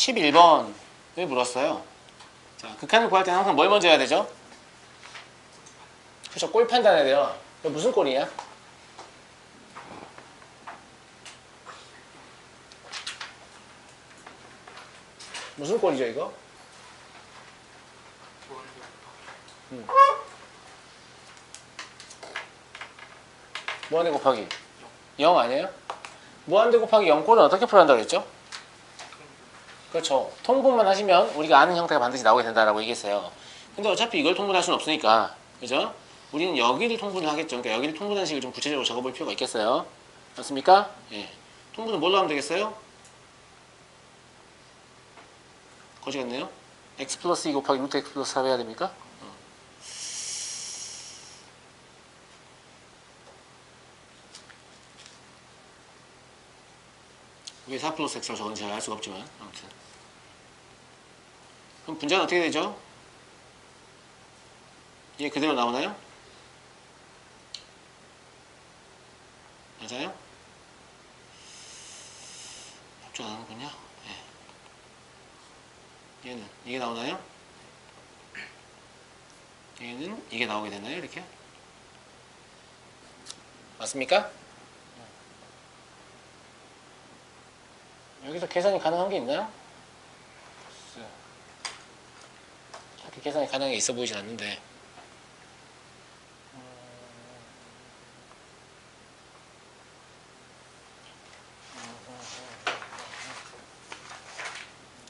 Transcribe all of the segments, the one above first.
11번을 물었어요. 자, 극한을 구할 때는 항상 뭘 먼저 해야 되죠? 그렇죠. 꼴 판단해야 돼요. 이거 무슨 꼴이냐? 무슨 꼴이죠 이거? 무한대 곱하기 0 아니에요? 무한대 곱하기 0꼴은 어떻게 풀어야 한다고 그랬죠? 그렇죠. 통분만 하시면 우리가 아는 형태가 반드시 나오게 된다라고 얘기했어요. 근데 어차피 이걸 통분할 수는 없으니까, 그죠? 우리는 여기를 통분을 하겠죠. 그러니까 여기를 통분하는 식을 좀 구체적으로 적어볼 필요가 있겠어요. 맞습니까? 예. 통분은 뭘로 하면 되겠어요? 거지 같네요. x 플러스 2 곱하기 루트 x 플러스 4 해야 됩니까? 왜 4 플러스 x라고 적은지 잘 알 수가 없지만 아무튼 그럼 분자는 어떻게 되죠? 이게 그대로 나오나요? 맞아요? 합쳐 안 하는군요. 네. 얘는 이게 나오나요? 얘는 이게 나오게 되나요? 이렇게? 맞습니까? 여기서 계산이 가능한 게 있나요? 그렇게 계산이 가능한 게 있어 보이진 않는데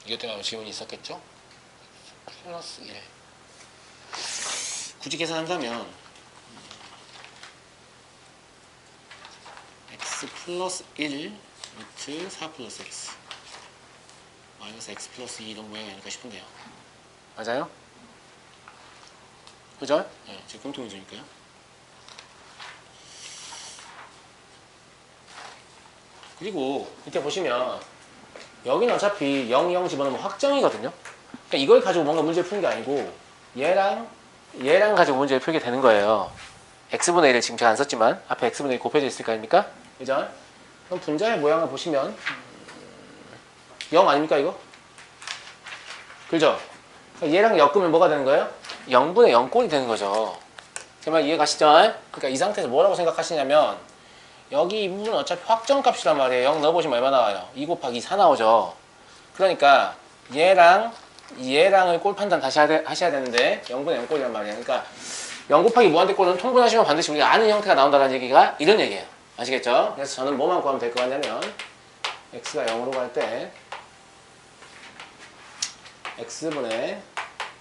이것 때문에 아마 지문이 있었겠죠? 플러스 1 굳이 계산한다면 x 플러스 1 루트 4 플러스 x 마이너스 x 플러스 2 이런 모양이 아닐까 싶은데요. 맞아요? 그죠? 네, 제 공통이니까요. 그리고 이렇게 보시면 여기는 어차피 0, 0 집어넣으면 확정이거든요. 그러니까 이걸 가지고 뭔가 문제를 푸는 게 아니고 얘랑 가지고 문제를 풀게 되는 거예요. x분의 1을 지금 제가 안 썼지만 앞에 x분의 1 곱해져 있을 거 아닙니까? 그죠? 그럼 분자의 모양을 보시면 0 아닙니까 이거? 그죠? 얘랑 엮으면 뭐가 되는 거예요? 0분의 0꼴이 되는 거죠. 제 말 이해 가시죠? 그러니까 이 상태에서 뭐라고 생각하시냐면 여기 이 부분은 어차피 확정값이란 말이에요. 0 넣어보시면 얼마 나와요? 2 곱하기 4 나오죠. 그러니까 얘랑을 꼴 판단 다시 하셔야 되는데 0분의 0꼴이란 말이에요. 그러니까 0 곱하기 무한대 꼴은 통분하시면 반드시 우리가 아는 형태가 나온다는 얘기가 이런 얘기예요. 아시겠죠? 그래서 저는 뭐만 구하면 될 것 같냐면 x가 0으로 갈 때 x분의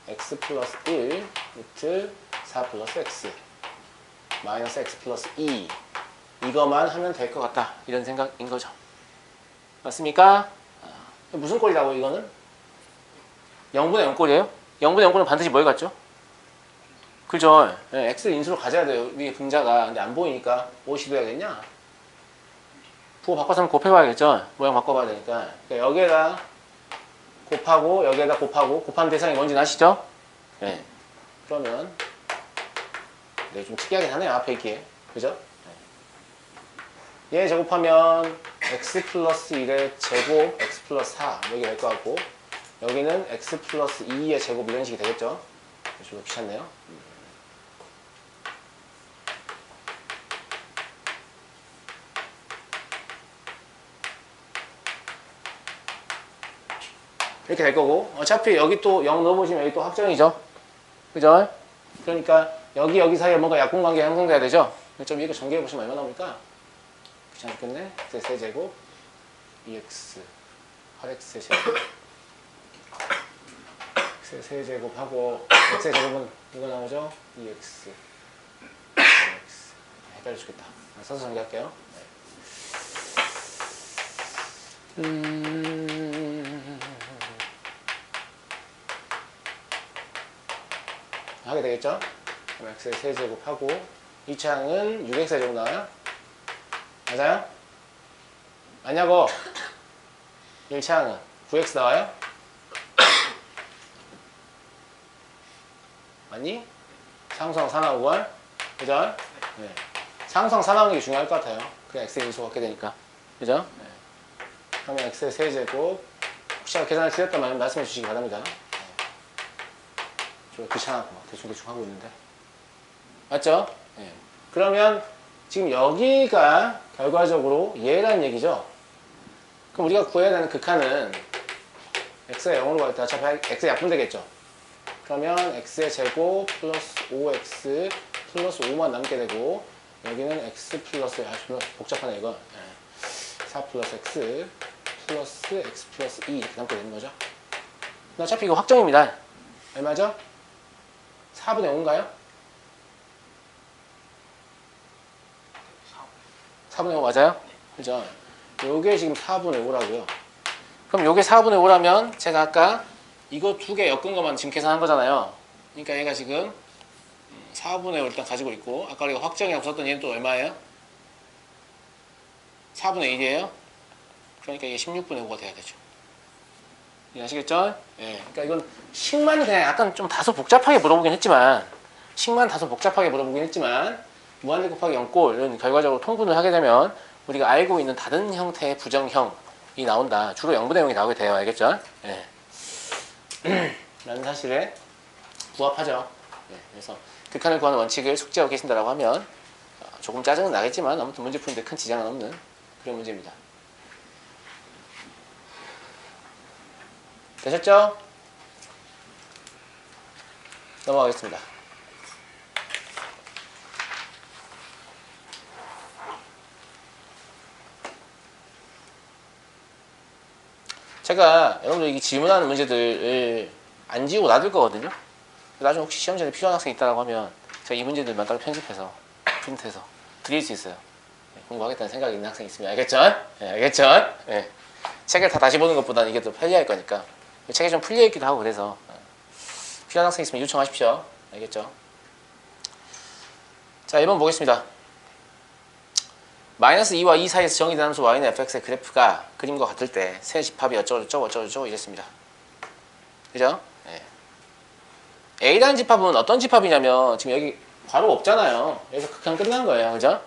x 플러스 1 루트 4 플러스 x 마이너스 x 플러스 2 이거만 하면 될 것 같다 이런 생각인 거죠. 맞습니까? 무슨 꼴이라고 이거는? 0분의 0꼴이에요? 0분의 0꼴은 반드시 뭘 같죠? 그죠? 네, x를 인수로 가져야 돼요. 위에 분자가. 근데 안 보이니까 무엇이 돼야겠냐? 부호 바꿔서 한번 곱해봐야겠죠? 모양 바꿔봐야 되니까. 그러니까 여기에다 곱하고 여기에다 곱하고 곱한 대상이 뭔지 아시죠? 네. 그러면 네, 좀 특이하긴 하네요. 앞에 있기에. 그죠? 네. 얘 제곱하면 x 플러스 1의 제곱 x 플러스 4 여기 될 것 같고 여기는 x 플러스 2의 제곱 이런 식이 되겠죠? 좀 귀찮네요. 이렇게 될 거고 어차피 여기 또 0 넣어보시면 여기 또 확정이죠. 그죠? 그러니까 여기 사이에 뭔가 약분관계가 형성돼야 되죠. 좀 이거 전개해보시면 얼마 나옵니까? 귀찮아 죽겠네. x의 세제곱 2x 8x의 제곱 x의 세제곱하고 x의 제곱은 이거 나오죠? 2x 3x 헷갈려 죽겠다. 써서 전개할게요. 하게 되겠죠? 그럼 x의 세제곱하고 2창은 6x의 제곱 나와요? 맞아요? 맞냐고? 1창은 9x 나와요? 맞니? 상수항 4 나오고 그죠? 네. 상수항 4 나오는 게 중요할 것 같아요. 그냥 x의 인수 갖게 되니까 그죠? 네. 그러면 x의 세제곱 혹시 계산을 드렸다면 말씀해 주시기 바랍니다. 좀 귀찮아서 막 대충 하고 있는데. 맞죠? 네. 그러면 지금 여기가 결과적으로 얘라는 얘기죠. 그럼 우리가 구해야 되는 극한은 x가 0으로 갈 때 어차피 x에 약분되겠죠. 그러면 x의 제곱 플러스 5x 플러스 5만 남게 되고 여기는 x 플러스 복잡하네 이거. 4 플러스 x 플러스 x 플러스 2 이렇게 남게 되는 거죠. 어차피 이거 확정입니다. 얼마죠? 4분의 5인가요? 4분의 5 맞아요? 그죠? 요게 지금 4분의 5라고요. 그럼 요게 4분의 5라면 제가 아까 이거 두 개 엮은 것만 지금 계산한 거잖아요. 그러니까 얘가 지금 4분의 5를 일단 가지고 있고 아까 우리가 확정이 없었던 얘는 또 얼마예요? 4분의 1이에요. 그러니까 이게 16분의 5가 돼야 되죠. 이해하시겠죠? 예. 그러니까 이건 식만 그냥 약간 좀 다소 복잡하게 물어보긴 했지만 무한대 곱하기 0꼴 이런 결과적으로 통분을 하게 되면 우리가 알고 있는 다른 형태의 부정형이 나온다. 주로 0분의 0이 나오게 돼요. 알겠죠? 예. 라는 사실에 부합하죠. 예. 그래서 극한을 구하는 원칙을 숙지하고 계신다라고 하면 조금 짜증은 나겠지만 아무튼 문제 푸는데 큰 지장은 없는 그런 문제입니다. 되셨죠? 넘어가겠습니다. 제가 여러분들 이 질문하는 문제들을 안 지우고 놔둘 거거든요. 나중에 혹시 시험 전에 필요한 학생이 있다고 하면 제가 이 문제들만 따로 편집해서 프린트해서 드릴 수 있어요. 공부하겠다는 생각이 있는 학생이 있으면 알겠죠? 네, 알겠죠? 네. 책을 다 다시 보는 것보다는 이게 더 편리할 거니까 책이 좀 풀려있기도 하고 그래서 필요한 학생 있으면 요청하십시오. 알겠죠? 자, 1번 보겠습니다. 마이너스 2와 2 사이에서 정의된 함수 y는 fx의 그래프가 그림과 같을 때 세 집합이 어쩌고저쩌고 이랬습니다. 그죠? 네. A라는 집합은 어떤 집합이냐면 지금 여기 괄호 없잖아요. 여기서 극한 끝난 거예요. 그죠?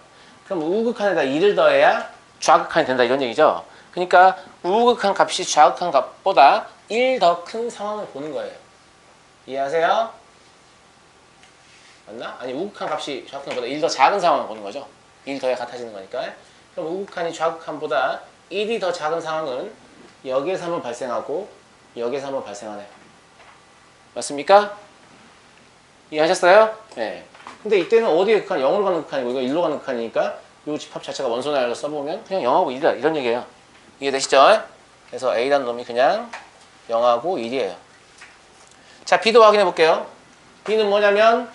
그럼 우극한에다 2를 더해야 좌극한이 된다 이런 얘기죠. 그러니까 우극한 값이 좌극한 값보다 1 더 큰 상황을 보는 거예요. 이해하세요? 맞나? 아니 우극한 값이 좌극한보다 1 더 작은 상황을 보는 거죠. 1 더해야 같아지는 거니까. 그럼 우극한이 좌극한보다 1이 더 작은 상황은 여기에서 한번 발생하고 여기에서 한번 발생하네요. 맞습니까? 이해하셨어요? 네. 근데 이때는 어디에 극한? 0으로 가는 극한이고 이거 1로 가는 극한이니까 이 집합 자체가 원소나열로 써보면 그냥 0하고 1이다 이런 얘기예요. 이해되시죠? 그래서 A라는 놈이 그냥 0하고 1이에요. 자, B도 확인해 볼게요. B는 뭐냐면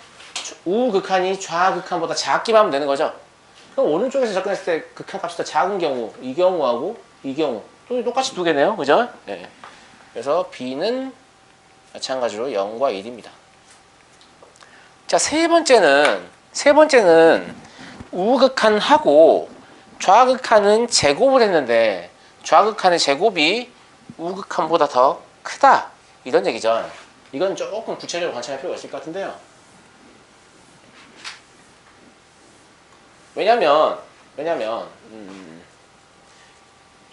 우극한이 좌극한보다 작기만 하면 되는 거죠. 그럼 오른쪽에서 접근했을 때 극한 값이 더 작은 경우 이 경우하고 이 경우 또 똑같이 두 개네요. 그죠? 네. 그래서 B는 마찬가지로 0과 1입니다. 자, 세 번째는 우극한하고 좌극한은 제곱을 했는데 좌극한의 제곱이 우극한보다 더 크다 이런 얘기죠. 이건 조금 구체적으로 관찰할 필요가 있을 것 같은데요. 왜냐면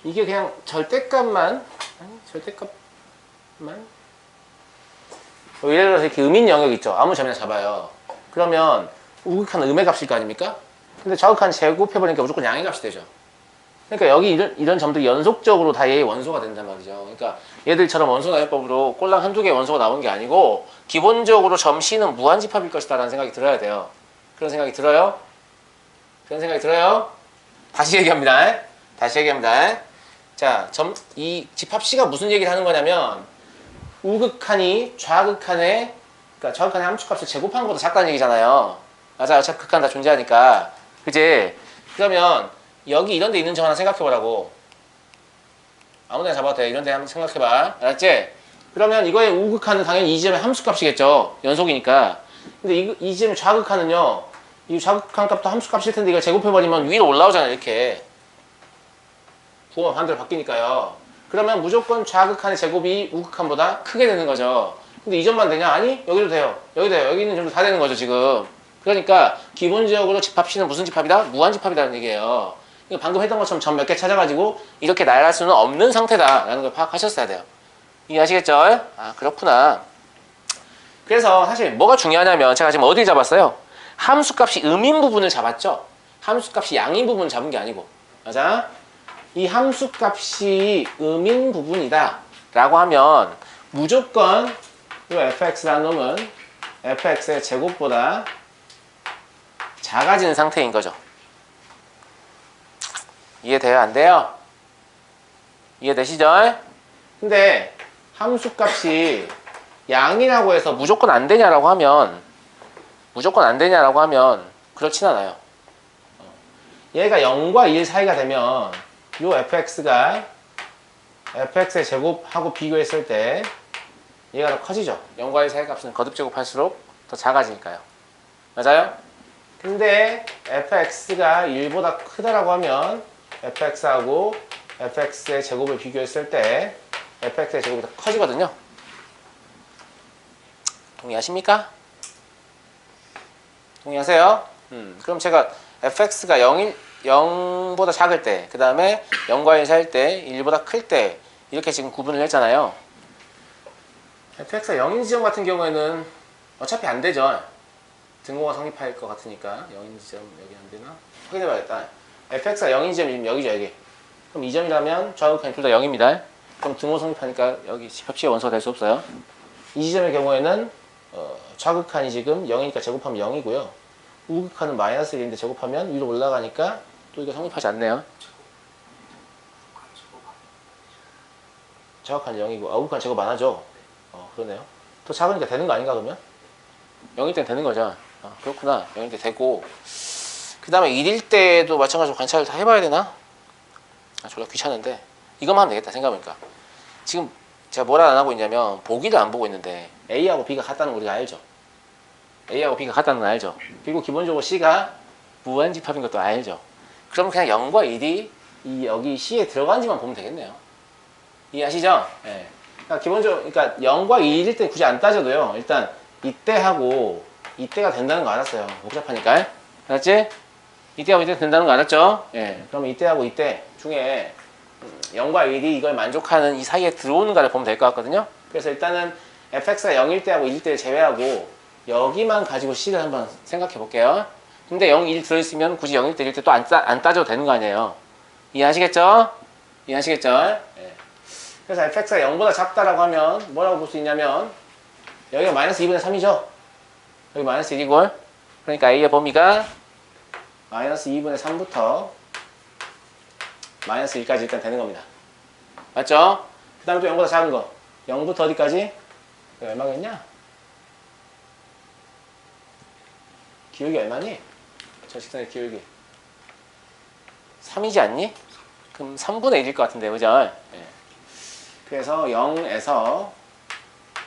이게 그냥 절대값만 예를 들어서 이렇게 음인 영역 있죠. 아무 점이나 잡아요. 그러면 우극한은 음의 값일 거 아닙니까? 근데 좌극한 제곱해버리니까 무조건 양의 값이 되죠. 그러니까 여기 이런 점들이 연속적으로 다 얘의 원소가 된단 말이죠. 그러니까 얘들처럼 원소나열법으로 꼴랑 한두 개의 원소가 나오는 게 아니고 기본적으로 점 C는 무한집합일 것이다 라는 생각이 들어야 돼요. 그런 생각이 들어요? 다시 얘기합니다. 자, 이 집합 C가 무슨 얘기를 하는 거냐면 우극한이 좌극한의 그러니까 좌극한의 함수값을 제곱한 것보다 작다는 얘기잖아요. 맞아요. 어차피 극한 다 존재하니까. 그지? 그러면 여기 이런 데 있는 점 하나 생각해보라고. 아무 데나 잡아도 돼. 이런 데 한번 생각해봐. 알았지? 그러면 이거의 우극한은 당연히 이 지점의 함수값이겠죠. 연속이니까. 근데 이 지점의 좌극한은요. 이 좌극한 값도 함수값일 텐데 이걸 제곱해버리면 위로 올라오잖아요. 이렇게. 부호가 반대로 바뀌니까요. 그러면 무조건 좌극한의 제곱이 우극한보다 크게 되는 거죠. 근데 이 점만 되냐? 아니, 여기도 돼요. 여기 있는 점도 다 되는 거죠, 지금. 그러니까 기본적으로 집합 C는 무슨 집합이다? 무한집합이라는 얘기예요. 방금 했던 것처럼 점 몇 개 찾아가지고 이렇게 나열할 수는 없는 상태다라는 걸 파악하셨어야 돼요. 이해하시겠죠? 아, 그렇구나. 그래서 사실 뭐가 중요하냐면 제가 지금 어딜 잡았어요? 함수값이 음인 부분을 잡았죠? 함수값이 양인 부분을 잡은 게 아니고. 맞아? 이 함수값이 음인 부분이다 라고 하면 무조건 이 fx라는 놈은 fx의 제곱보다 작아지는 상태인 거죠. 이해돼요? 안 돼요? 이해되시죠? 근데 함수값이 양이라고 해서 무조건 안 되냐라고 하면 그렇진 않아요. 얘가 0과 1 사이가 되면 요 fx가 fx의 제곱하고 비교했을 때 얘가 더 커지죠. 0과 1 사이 값은 거듭 제곱할수록 더 작아지니까요. 맞아요? 근데 fx가 1보다 크다라고 하면 fx하고 fx의 제곱을 비교했을 때 fx의 제곱이 더 커지거든요. 동의하십니까? 동의하세요? 그럼 제가 fx가 0보다 작을 때, 그 다음에 0과 1 사이일 때, 1보다 클 때 이렇게 지금 구분을 했잖아요. fx가 0인 지점 같은 경우에는 어차피 안 되죠. 등호가 성립할 것 같으니까 0인 지점 여기 안 되나? 확인해 봐야겠다. fx가 0인 지점이 여기죠, 여기. 그럼 이 점이라면 좌우극한이 둘 다 0입니다. 그럼 등호 성립하니까 여기 협치의 원소가 될 수 없어요. 이 지점의 경우에는 좌극한이 지금 0이니까 제곱하면 0이고요. 우극한은 마이너스 1인데 제곱하면 위로 올라가니까 또 이거 성립하지 않네요. 좌극한 0이고 우극한 제곱 안 하죠. 그러네요. 더 작으니까 되는 거 아닌가 그러면? 0일 땐 되는 거죠. 그렇구나. 0일 때 되고 그 다음에 1일 때도 마찬가지로 관찰을 다 해봐야 되나? 졸라 귀찮은데 이것만 하면 되겠다 생각해보니까. 지금 제가 뭐라 안 하고 있냐면 보기를 안 보고 있는데 A하고 B가 같다는 거 우리가 알죠. A하고 B가 같다는 거 알죠. 그리고 기본적으로 C가 무한집합인 것도 알죠. 그럼 그냥 0과 1이 여기 C에 들어간지만 보면 되겠네요. 이해하시죠? 네. 그러니까 기본적으로 그러니까 0과 2일 때 굳이 안 따져도요. 일단 이때하고 이때가 된다는 거 알았어요. 복잡하니까. 알았지? 이때하고 이때 된다는 거 알았죠? 예. 그러면 이때하고 이때 중에 0과 1이 이걸 만족하는 이 사이에 들어오는가를 보면 될 것 같거든요. 그래서 일단은 fx가 0일 때하고 1일 때를 제외하고 여기만 가지고 C를 한번 생각해 볼게요. 근데 0, 1 들어있으면 굳이 0일 때, 1일 때 또 안 따져도 되는 거 아니에요. 이해하시겠죠? 이해하시겠죠? 예. 그래서 fx가 0보다 작다라고 하면 뭐라고 볼 수 있냐면 여기가 마이너스 2분의 3이죠? 여기 마이너스 1이고 그러니까 A의 범위가 마이너스 2분의 3부터 마이너스 1까지 일단 되는 겁니다. 맞죠? 그 다음에 또 0보다 작은 거 0부터 어디까지? 얼마겠냐? 기울기 얼마니? 저 식선의 기울기 3이지 않니? 그럼 3분의 1일 것 같은데 그죠? 네. 그래서 0에서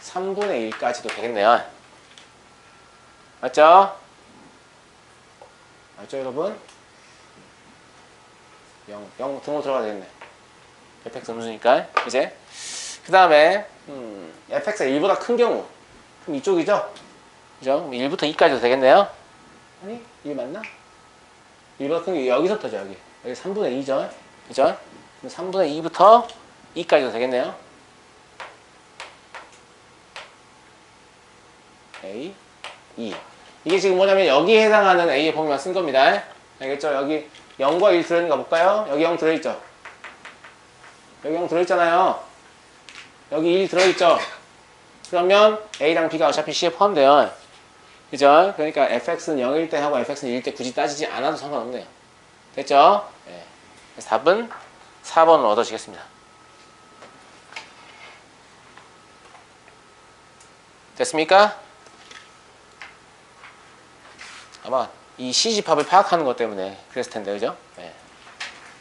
3분의 1까지도 되겠네요. 맞죠? 맞죠 여러분? 0 등호 들어가야 되겠네. fx 음수니까 이제 그 다음에 fx가 1보다 큰 경우 그럼 이쪽이죠? 그죠? 1부터 2까지도 되겠네요. 아니? 이게 맞나? 1보다 큰 게 여기서부터죠 여기 3분의 2죠? 그죠? 3분의 2부터 2까지도 되겠네요. A, 2 이게 지금 뭐냐면 여기에 해당하는 A의 범위만 쓴 겁니다. 알겠죠? 여기 0과 1 들어있는 거 볼까요? 여기 0 들어있죠? 여기 0 들어있잖아요. 여기 1 들어있죠? 그러면 A랑 B가 어차피 C에 포함돼요. 그죠? 그러니까 fx는 0일 때 하고 fx는 1일 때 굳이 따지지 않아도 상관없네요. 됐죠? 네. 그래서 답은 4번을 얻어지겠습니다. 됐습니까? 아마 이 C집합을 파악하는 것 때문에 그랬을 텐데 그죠? 네.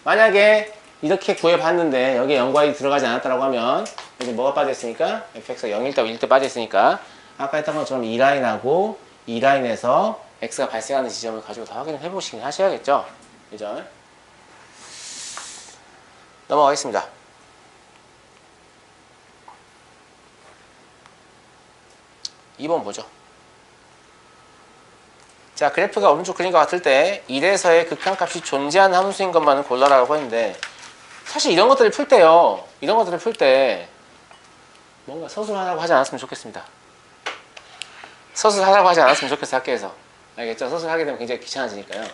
만약에 이렇게 구해봤는데 여기에 0과 1이 들어가지 않았다고 하면 이제 뭐가 빠져있으니까 fx가 0일 때 1일 때 빠져있으니까 아까 했던 것처럼 이 라인하고 이 라인에서 x가 발생하는 지점을 가지고 다 확인을 해보시긴 하셔야겠죠? 그죠? 넘어가겠습니다. 2번 보죠. 자, 그래프가 오른쪽 그린 것 같을 때 1에서의 극한값이 존재하는 함수인 것만은 골라라라고 했는데 사실 이런 것들을 풀 때요. 이런 것들을 풀 때 뭔가 서술하라고 하지 않았으면 좋겠습니다. 서술하라고 하지 않았으면 좋겠어, 학교에서. 알겠죠? 서술하게 되면 굉장히 귀찮아지니까요.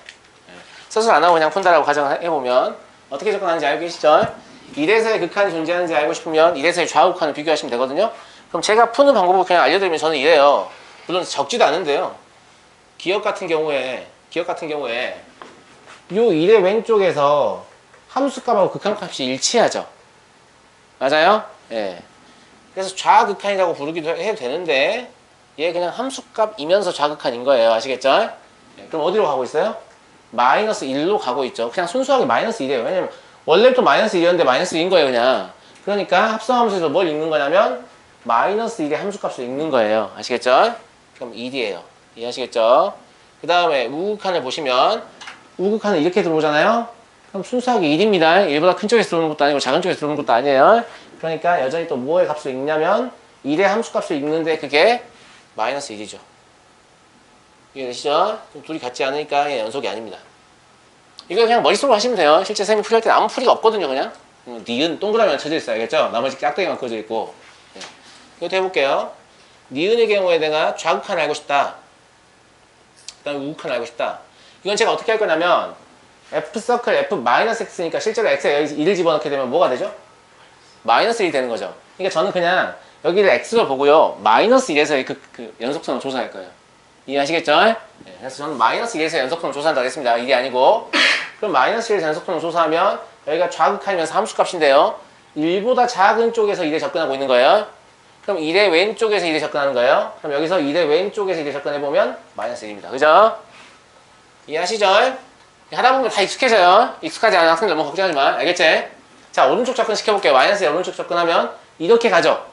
서술 안 하고 그냥 푼다라고 가정해보면 어떻게 접근하는지 알고 계시죠? 이래서의 극한이 존재하는지 알고 싶으면 이래서의 좌우극한을 비교하시면 되거든요. 그럼 제가 푸는 방법을 그냥 알려드리면 저는 이래요. 물론 적지도 않은데요. 기억 같은 경우에 요 일의 왼쪽에서 함수값하고 극한값이 일치하죠. 맞아요? 예. 그래서 좌극한이라고 부르기도 해도 되는데 얘 그냥 함수값이면서 좌극한인 거예요. 아시겠죠? 예. 그럼 어디로 가고 있어요? 마이너스 1로 가고 있죠. 그냥 순수하게 마이너스 1이에요. 왜냐면 원래부터 마이너스 1이었는데 마이너스 1인 거예요. 그냥. 그러니까 합성함수에서 뭘 읽는 거냐면 마이너스 1의 함수값을 읽는 거예요. 아시겠죠? 그럼 1이에요. 이해하시겠죠? 그 다음에 우극한을 보시면 우극한은 이렇게 들어오잖아요. 그럼 순수하게 1입니다. 1보다 큰 쪽에서 들어오는 것도 아니고 작은 쪽에서 들어오는 것도 아니에요. 그러니까 여전히 또 뭐의 값을 읽냐면 1의 함수값을 읽는데 그게 마이너스 1이죠. 이해되시죠? 둘이 같지 않으니까 연속이 아닙니다. 이거 그냥 머릿속으로 하시면 돼요. 실제 쌤이 풀이할 때는 아무 풀이가 없거든요. 그냥 니은 동그라미만 쳐져 있어요. 알겠죠? 나머지 깍두기만 그어져 있고. 네. 이것도 해볼게요. 니은의 경우에 내가 좌극한을 알고 싶다. 그 다음에 우극한을 알고 싶다. 이건 제가 어떻게 할 거냐면 F 서클 F-X니까 실제로 X에 여기 1을 집어넣게 되면 뭐가 되죠? 마이너스 1이 되는 거죠. 그러니까 저는 그냥 여기를 X로 보고요. 마이너스 1에서의 그 연속성을 조사할 거예요. 이해하시겠죠? 네, 그래서 저는 마이너스 1에서 연속성을 조사한다고 했습니다. 이게 아니고 그럼 마이너스 1에서 연속성을 조사하면 여기가 좌극한이면서 함수값인데요. 1보다 작은 쪽에서 1에 접근하고 있는 거예요. 그럼 1의 왼쪽에서 1에 접근하는 거예요. 그럼 여기서 1의 왼쪽에서 1에 접근해보면 마이너스 1입니다. 그죠? 이해하시죠? 하다 보면 다 익숙해져요. 익숙하지 않은 학생들 너무 걱정하지 마. 알겠지? 자, 오른쪽 접근 시켜볼게요. 마이너스에 오른쪽 접근하면 이렇게 가죠.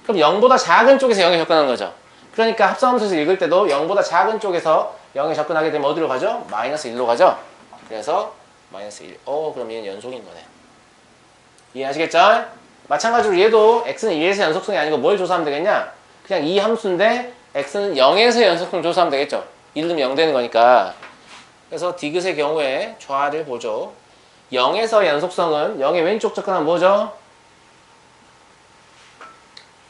그럼 0보다 작은 쪽에서 0에 접근하는 거죠. 그러니까 합성함수에서 읽을 때도 0보다 작은 쪽에서 0에 접근하게 되면 어디로 가죠? 마이너스 1로 가죠. 그래서 마이너스 1. 그럼 얘는 연속인 거네. 이해하시겠죠? 마찬가지로 얘도 x는 2에서 연속성이 아니고 뭘 조사하면 되겠냐? 그냥 이 함수인데 x는 0에서 연속성을 조사하면 되겠죠. 1 넣으면 0 되는 거니까. 그래서 디귿의 경우에 좌를 보죠. 0에서 연속성은 0의 왼쪽 접근하면 뭐죠?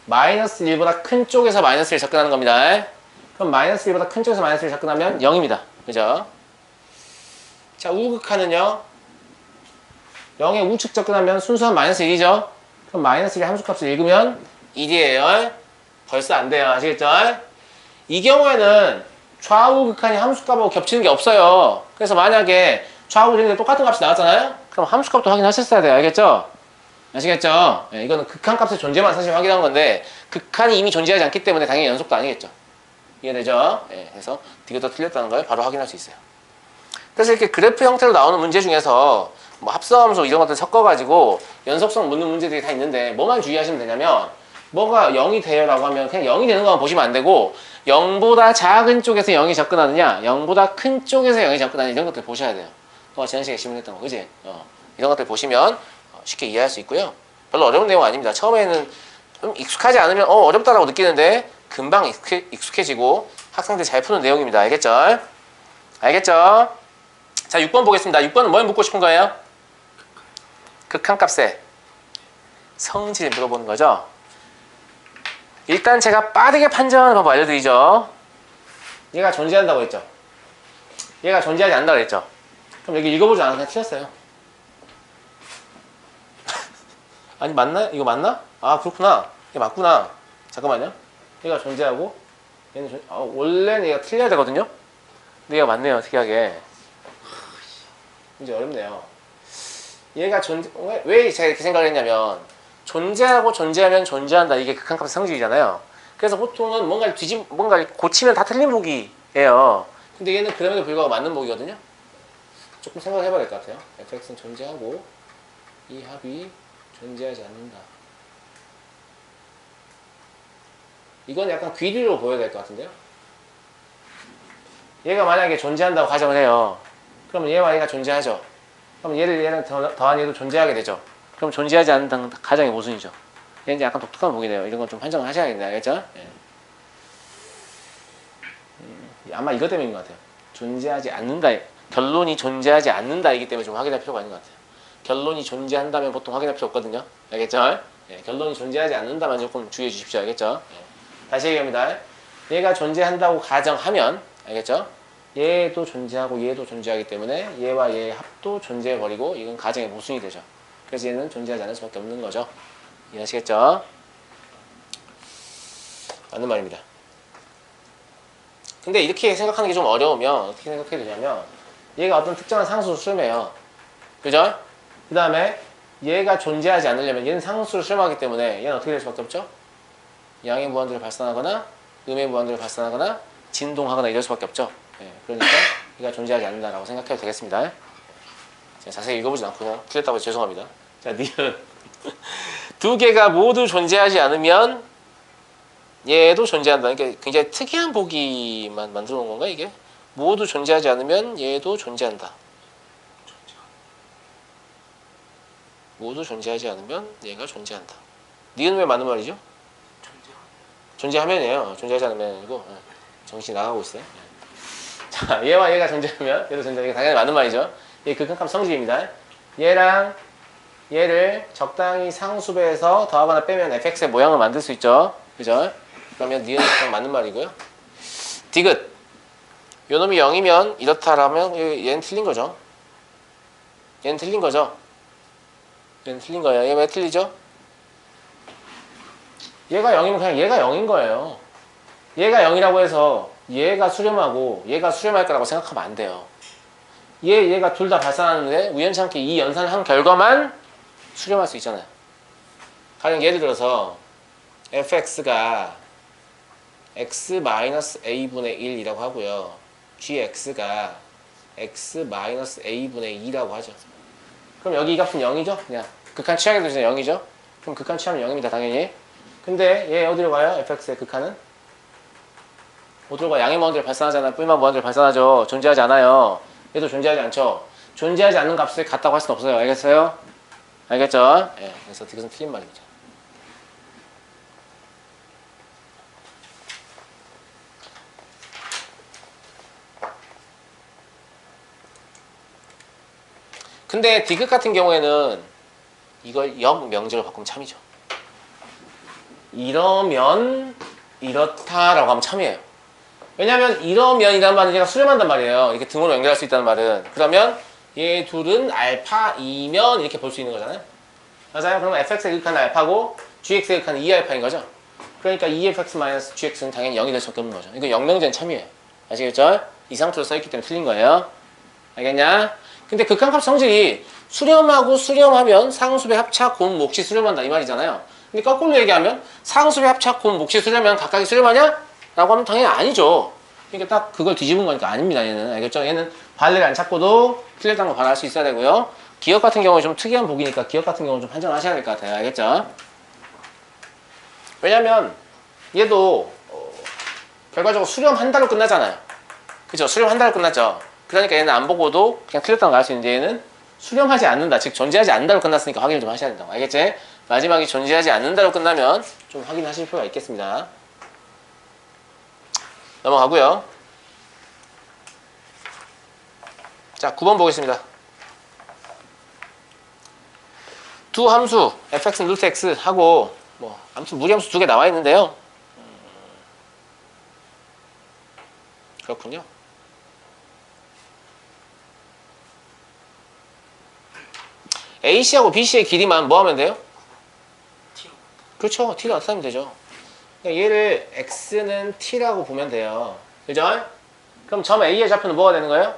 마이너스 1보다 큰 쪽에서 마이너스 1 접근하는 겁니다. 그럼 마이너스 1보다 큰 쪽에서 마이너스 1 접근하면 0입니다. 그죠? 자, 우극한은요. 0의 우측 접근하면 순수한 마이너스 1이죠. 그럼 마이너스 1의 함수값을 읽으면 1이에요. 벌써 안 돼요. 아시겠죠? 이 경우에는 좌우 극한이 함수값하고 겹치는 게 없어요. 그래서 만약에 좌우 극한이 똑같은 값이 나왔잖아요. 그럼 함수값도 확인하셨어야 돼요. 알겠죠? 아시겠죠? 네, 이거는 극한값의 존재만 사실 확인한 건데 극한이 이미 존재하지 않기 때문에 당연히 연속도 아니겠죠. 이해되죠? 네, 그래서 디귿도 틀렸다는 걸 바로 확인할 수 있어요. 그래서 이렇게 그래프 형태로 나오는 문제 중에서 뭐 합성함수 이런 것들 섞어가지고 연속성 묻는 문제들이 다 있는데 뭐만 주의하시면 되냐면 뭐가 0이 돼요 라고 하면 그냥 0이 되는 것만 보시면 안 되고 0보다 작은 쪽에서 0이 접근하느냐 0보다 큰 쪽에서 0이 접근하느냐 이런 것들 보셔야 돼요. 또 지난 시간에 질문했던 거 그지? 이런 것들 보시면 쉽게 이해할 수 있고요. 별로 어려운 내용 아닙니다. 처음에는 좀 익숙하지 않으면 어렵다라고 느끼는데 금방 익숙해지고 학생들이 잘 푸는 내용입니다. 알겠죠? 알겠죠? 자, 6번 보겠습니다. 6번은 뭘 묻고 싶은 거예요? 극한값의 성질을 물어보는 거죠. 일단 제가 빠르게 판정하는 방법 알려드리죠. 얘가 존재한다고 했죠. 얘가 존재하지 않는다고 했죠. 그럼 여기 읽어보지 않아서 그냥 틀렸어요. 아니 맞나? 이거 맞나? 아 그렇구나. 이게 맞구나. 잠깐만요. 얘가 존재하고 얘는 원래는 얘가 틀려야 되거든요. 근데 얘가 맞네요. 특이하게. 이제 어렵네요. 얘가 왜 제가 이렇게 생각을 했냐면 존재하고 존재하면 존재한다. 이게 극한값의 성질이잖아요. 그래서 보통은 뭔가를 고치면 다 틀린 보기예요. 근데 얘는 그럼에도 불구하고 맞는 보기거든요. 조금 생각을 해봐야 될 것 같아요. fx는 존재하고 이 합이 존재하지 않는다. 이건 약간 귀리로 보여야 될 것 같은데요. 얘가 만약에 존재한다고 가정을 해요. 그러면 얘와 얘가 존재하죠. 그럼 얘는 더한 얘도 존재하게 되죠. 그럼 존재하지 않는 가정의 모순이죠. 얘는 이제 약간 독특한 보기네요. 이런 건 좀 판정을 하셔야겠네요. 알겠죠? 예. 아마 이것 때문인 것 같아요. 존재하지 않는다. 결론이 존재하지 않는다이기 때문에 좀 확인할 필요가 있는 것 같아요. 결론이 존재한다면 보통 확인할 필요 없거든요. 알겠죠? 예, 결론이 존재하지 않는다만 조금 주의해 주십시오. 알겠죠? 예. 다시 얘기합니다. 얘가 존재한다고 가정하면 알겠죠? 얘도 존재하고 얘도 존재하기 때문에 얘와 얘의 합도 존재해버리고 이건 가정의 모순이 되죠. 그래서 얘는 존재하지 않을 수밖에 없는 거죠. 이해하시겠죠? 맞는 말입니다. 근데 이렇게 생각하는 게 좀 어려우면 어떻게 생각해야 되냐면 얘가 어떤 특정한 상수를 수렴해요. 그죠? 그 다음에 얘가 존재하지 않으려면 얘는 상수를 수렴하기 때문에 얘는 어떻게 될 수밖에 없죠? 양의 무한대를 발산하거나 음의 무한대를 발산하거나 진동하거나 이럴 수밖에 없죠. 예, 그러니까 얘가 존재하지 않는다라고 생각해도 되겠습니다. 제가 자세히 읽어보진 않고요. 틀렸다고 해서 죄송합니다. 자, 니은 두 개가 모두 존재하지 않으면 얘도 존재한다. 이게 굉장히 특이한 보기만 만들어 놓은 건가 이게? 모두 존재하지 않으면 얘도 존재한다. 모두 존재하지 않으면 얘가 존재한다. 니은 왜 맞는 말이죠? 존재하면이에요. 존재하지 않으면 아니고 정신이 나가고 있어요. 자, 얘와 얘가 존재하면 얘도 존재하는 게 당연히 맞는 말이죠. 얘 극한값 성질입니다. 얘랑 얘를 적당히 상수배해서 더하거나 빼면 fx의 모양을 만들 수 있죠. 그죠? 그러면 니은은 맞는 말이고요. 디귿 요놈이 0이면 이렇다라면 얘는 틀린 거죠. 얘는 틀린 거죠. 얘는 틀린 거예요. 얘 왜 틀리죠? 얘가 0이면 그냥 얘가 0인 거예요. 얘가 0이라고 해서 얘가 수렴하고 얘가 수렴할 거라고 생각하면 안 돼요. 얘가 둘 다 발산하는데 우연찮게 이 연산을 한 결과만 수렴할 수 있잖아요. 가령 예를 들어서 fx가 x-a분의 1이라고 하고요. gx가 x-a분의 2라고 하죠. 그럼 여기 이 값은 0이죠? 그냥 극한 취하게 되면 0이죠? 그럼 극한 취하면 0입니다. 당연히. 근데 얘 어디로 가요? fx의 극한은? 어디로 가요? 양의 무한대를 발산하잖아요. 뿔만 무한대를 발산하죠. 존재하지 않아요. 얘도 존재하지 않죠. 존재하지 않는 값을 같다고 할 수는 없어요. 알겠어요? 알겠죠? 예, 그래서 이것은 틀린 말입니다. 근데 디귿 같은 경우에는 이걸 역명제로 바꾸면 참이죠. 이러면 이렇다라고 하면 참이에요. 왜냐하면 이러면이라는 말은 얘가 수렴한단 말이에요. 이렇게 등으로 연결할 수 있다는 말은. 그러면 얘 둘은 알파이면 이렇게 볼 수 있는 거잖아요. 맞아요? 그러면 fx의 극한은 알파고 gx의 극한은 2알파인 거죠. 그러니까 2fx-gx는 당연히 0이 될 수밖에 없는 거죠. 이거 역명제는 참이에요. 아시겠죠? 이 상태로 써있기 때문에 틀린 거예요. 알겠냐? 근데 극한값 성질이 수렴하고 수렴하면 상수배 합차 곰 몫이 수렴한다 이 말이잖아요. 근데 거꾸로 얘기하면 상수배 합차 곰 몫이 수렴하면 각각이 수렴하냐? 라고 하면 당연히 아니죠. 그러니까 딱 그걸 뒤집은 거니까 아닙니다. 얘는 알겠죠? 얘는 발레를 안 찾고도 틀렸다는 걸 바로 알 수 있어야 되고요. 기억 같은 경우는 좀 특이한 보기니까 기억 같은 경우는 좀 판단하셔야 될 것 같아요. 알겠죠? 왜냐면 얘도 결과적으로 수렴한다로 끝나잖아요. 그죠? 수렴한다로 끝났죠. 그러니까 얘는 안 보고도 그냥 틀렸다는 걸 알 수 있는데 얘는 수렴하지 않는다. 즉 존재하지 않는다로 끝났으니까 확인을 좀 하셔야 된다고. 알겠지? 마지막이 존재하지 않는다로 끝나면 좀 확인하실 필요가 있겠습니다. 넘어가고요. 자, 9번 보겠습니다. 두 함수 fx는 루트 x 하고 뭐 아무튼 무리함수 두 개 나와 있는데요. 그렇군요. AC하고 BC의 길이만 뭐 하면 돼요? 그렇죠. T로 나타내면 되죠. 그러니까 얘를 X는 T라고 보면 돼요. 그죠? 그럼 점 A의 좌표는 뭐가 되는 거예요?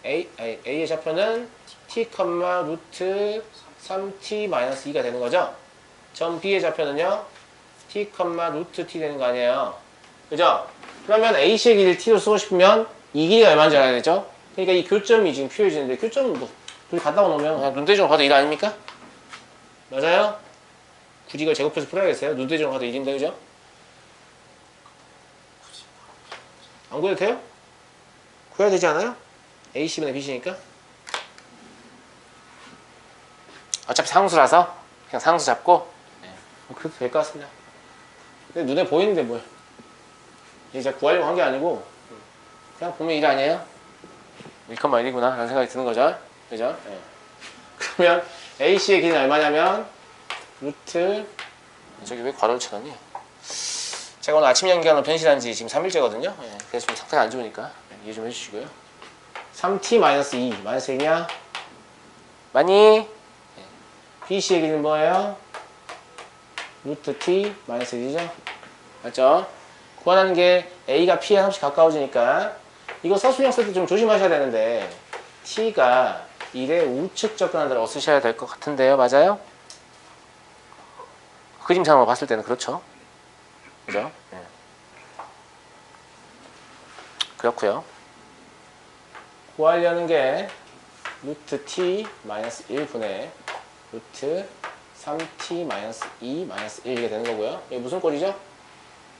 A의 좌표는 T, 루트 3T-2가 되는 거죠? 점 B의 좌표는요? T, 루트 T 되는 거 아니에요? 그죠? 그러면 AC의 길이를 T로 쓰고 싶으면 이 길이가 얼마인지 알아야 되죠? 그러니까 이 교점이 지금 표해지는데 교점은 뭐 둘이 갖다 놓으면 그냥 눈대중으로 봐도 1 아닙니까? 맞아요? 굳이 이걸 제곱해서 풀어야겠어요? 눈대중으로 봐도 1인데 그죠? 안 구해도 돼요? 구해야 되지 않아요? AC분의 BC니까 어차피 상수라서 그냥 상수 잡고 그래도 될 것 같습니다. 근데 눈에 보이는데 뭐야? 이제 제가 구하려고 한 게 아니고 그냥 보면 1 아니에요? 1,1이구나 라는 생각이 드는 거죠. 그죠? 네. 그러면 AC의 길이는 얼마냐면 루트 저기 왜 괄호를 쳐놨니? 제가 오늘 아침 연기하는 변신한 지 지금 3일째거든요. 예, 그래서 좀 상태가 안 좋으니까 이해 좀 해주시고요. 3t-2 마이너스 1이냐? 맞니? BC의 길이는 뭐예요? 루트 t 마이너스 1이죠? 맞죠? 구하라는 게 A가 P에 한씩 가까워지니까 이거 서술형 쓸 때 좀 조심하셔야 되는데 t가 1의 우측 접근한다고 쓰셔야 될 것 같은데요. 맞아요? 그림상으로 봤을 때는 그렇죠. 그죠? 네. 그렇고요. 구하려는 게 루트 t 마이너스 1분의 루트 3t 마이너스 2 마이너스 1 이게 되는 거고요. 이게 무슨 꼴이죠?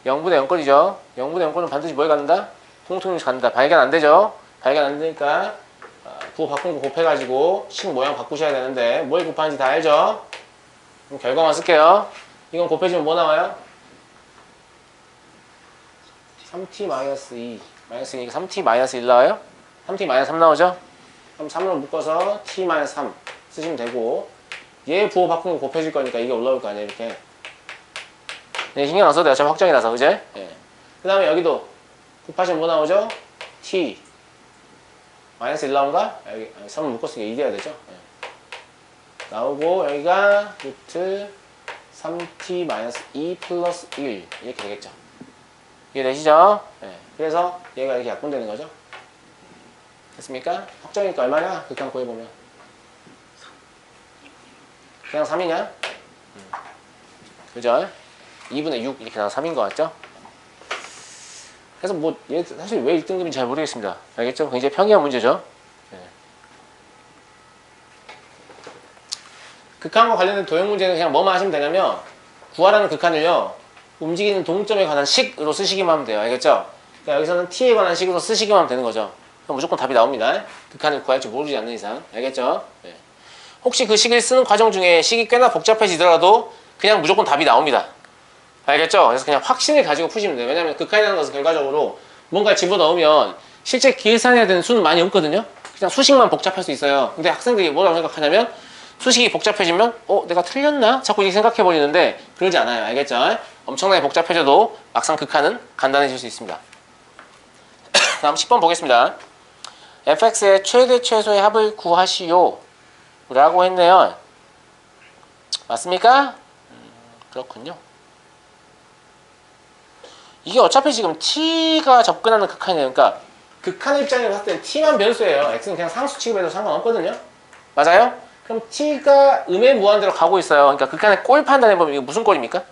0분의 0꼴이죠. 0분의 0꼴은 반드시 뭘 갖는다? 통통이 간다. 발견 안 되죠? 발견 안 되니까 부호 바꾼 거 곱해가지고 식 모양 바꾸셔야 되는데 뭘 곱하는지 다 알죠? 그럼 결과만 쓸게요. 이건 곱해주면 뭐 나와요? 3t 마이너스 2 마이너스 2니까 3t 마이너스 1 나와요? 3t 마이너스 3 나오죠? 그럼 3으로 묶어서 t 마이너스 3 쓰시면 되고 얘 부호 바꾼 거 곱해줄 거니까 이게 올라올 거 아니에요 이렇게. 네, 신경 안 써도 돼요. 어차피 확정이라서 그제? 예. 그 다음에 여기도 곱하시면 뭐 나오죠? t 마이너스 1 나온가? 여기 3을 묶었으니까 2 돼야 되죠? 예. 나오고 여기가 루트 3t 마이너스 2 플러스 1 이렇게 되겠죠. 이해되시죠? 예. 그래서 얘가 이렇게 약분되는 거죠. 됐습니까? 확정이니까 얼마냐? 극한 구해보면 그냥 3이냐? 그죠? 2분의 6 이렇게 나와 3인 것 같죠? 그래서 뭐 얘 사실 왜 1등급인지 잘 모르겠습니다. 알겠죠? 굉장히 평이한 문제죠. 네. 극한과 관련된 도형 문제는 그냥 뭐만 하시면 되냐면 구하라는 극한을요 움직이는 동점에 관한 식으로 쓰시기만 하면 돼요. 알겠죠? 그러니까 여기서는 t에 관한 식으로 쓰시기만 하면 되는 거죠. 그럼 무조건 답이 나옵니다. 극한을 구할 줄 모르지 않는 이상. 알겠죠? 네. 혹시 그 식을 쓰는 과정 중에 식이 꽤나 복잡해지더라도 그냥 무조건 답이 나옵니다. 알겠죠? 그래서 그냥 확신을 가지고 푸시면 돼요. 왜냐면 극한이라는 것은 결과적으로 뭔가 집어넣으면 실제 계산해야 되는 수는 많이 없거든요. 그냥 수식만 복잡할 수 있어요. 근데 학생들이 뭐라고 생각하냐면 수식이 복잡해지면 내가 틀렸나? 자꾸 이렇게 생각해 버리는데 그러지 않아요. 알겠죠? 엄청나게 복잡해져도 막상 극한은 간단해질 수 있습니다. 다음 10번 보겠습니다. fx의 최대 최소의 합을 구하시오 라고 했네요. 맞습니까? 그렇군요. 이게 어차피 지금 t가 접근하는 극한이에요. 그러니까 극한의 입장에서 봤을 때 t만 변수예요. x는 그냥 상수 취급해도 상관없거든요. 맞아요? 그럼 t가 음의 무한대로 가고 있어요. 그러니까 극한의 꼴 판단해보면 이거 무슨 꼴입니까?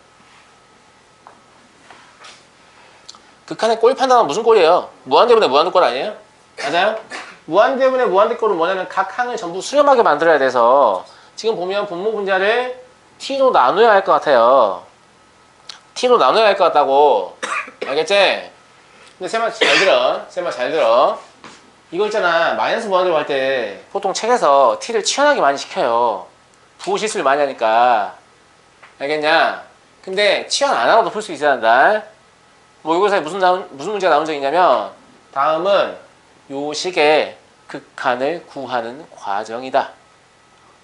극한의 꼴 판단은 무슨 꼴이에요? 무한대분의 무한대꼴 아니에요? 맞아요? 무한대분의 무한대꼴은 뭐냐면 각 항을 전부 수렴하게 만들어야 돼서 지금 보면 분모 분자를 t로 나눠야 할 것 같아요. t로 나눠야 할 것 같다고. 알겠지? 근데 세 말 잘 들어. 세 말 잘 들어. 이거 있잖아. 마이너스 무한대로 할 때 보통 책에서 t를 치환하게 많이 시켜요. 부호 실수를 많이 하니까. 알겠냐? 근데 치환 안 하고도 풀 수 있어야 한다. 뭐 이거에서 무슨 문제가 나온 적이 있냐면 다음은 요 식의 극한을 구하는 과정이다.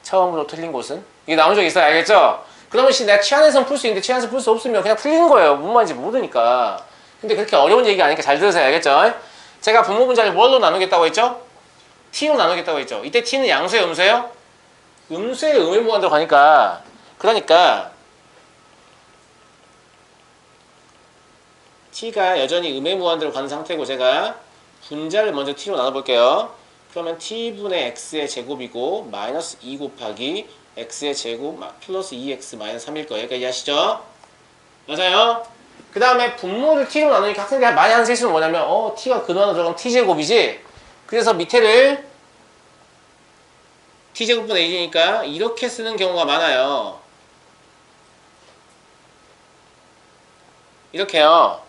처음으로 틀린 곳은 이게 나온 적이 있어요. 알겠죠? 그러면 내가 치환해서 풀 수 있는데 치환해서 풀 수 없으면 그냥 틀리는 거예요. 무슨 말인지 모르니까. 근데 그렇게 어려운 얘기가 아니니까 잘 들으세요. 알겠죠? 제가 분모 분자를 뭘로 나누겠다고 했죠? t로 나누겠다고 했죠. 이때 t는 양수예요, 음수예요? 음수의 음의 무한대로 가니까 그러니까 t가 여전히 음의 무한대로 가는 상태고 제가 분자를 먼저 t로 나눠볼게요. 그러면 t분의 x의 제곱이고 마이너스 2 곱하기 x의 제곱 플러스 2x 마이너스 3일 거예요. 여기까지 하시죠? 맞아요? 그 다음에 분모를 t로 나누니까 학생들이 많이 하는 실수는 뭐냐면 t가 근원으로 들어가면 t제곱이지 그래서 밑에를 t제곱분의 1이니까 이렇게 쓰는 경우가 많아요. 이렇게요.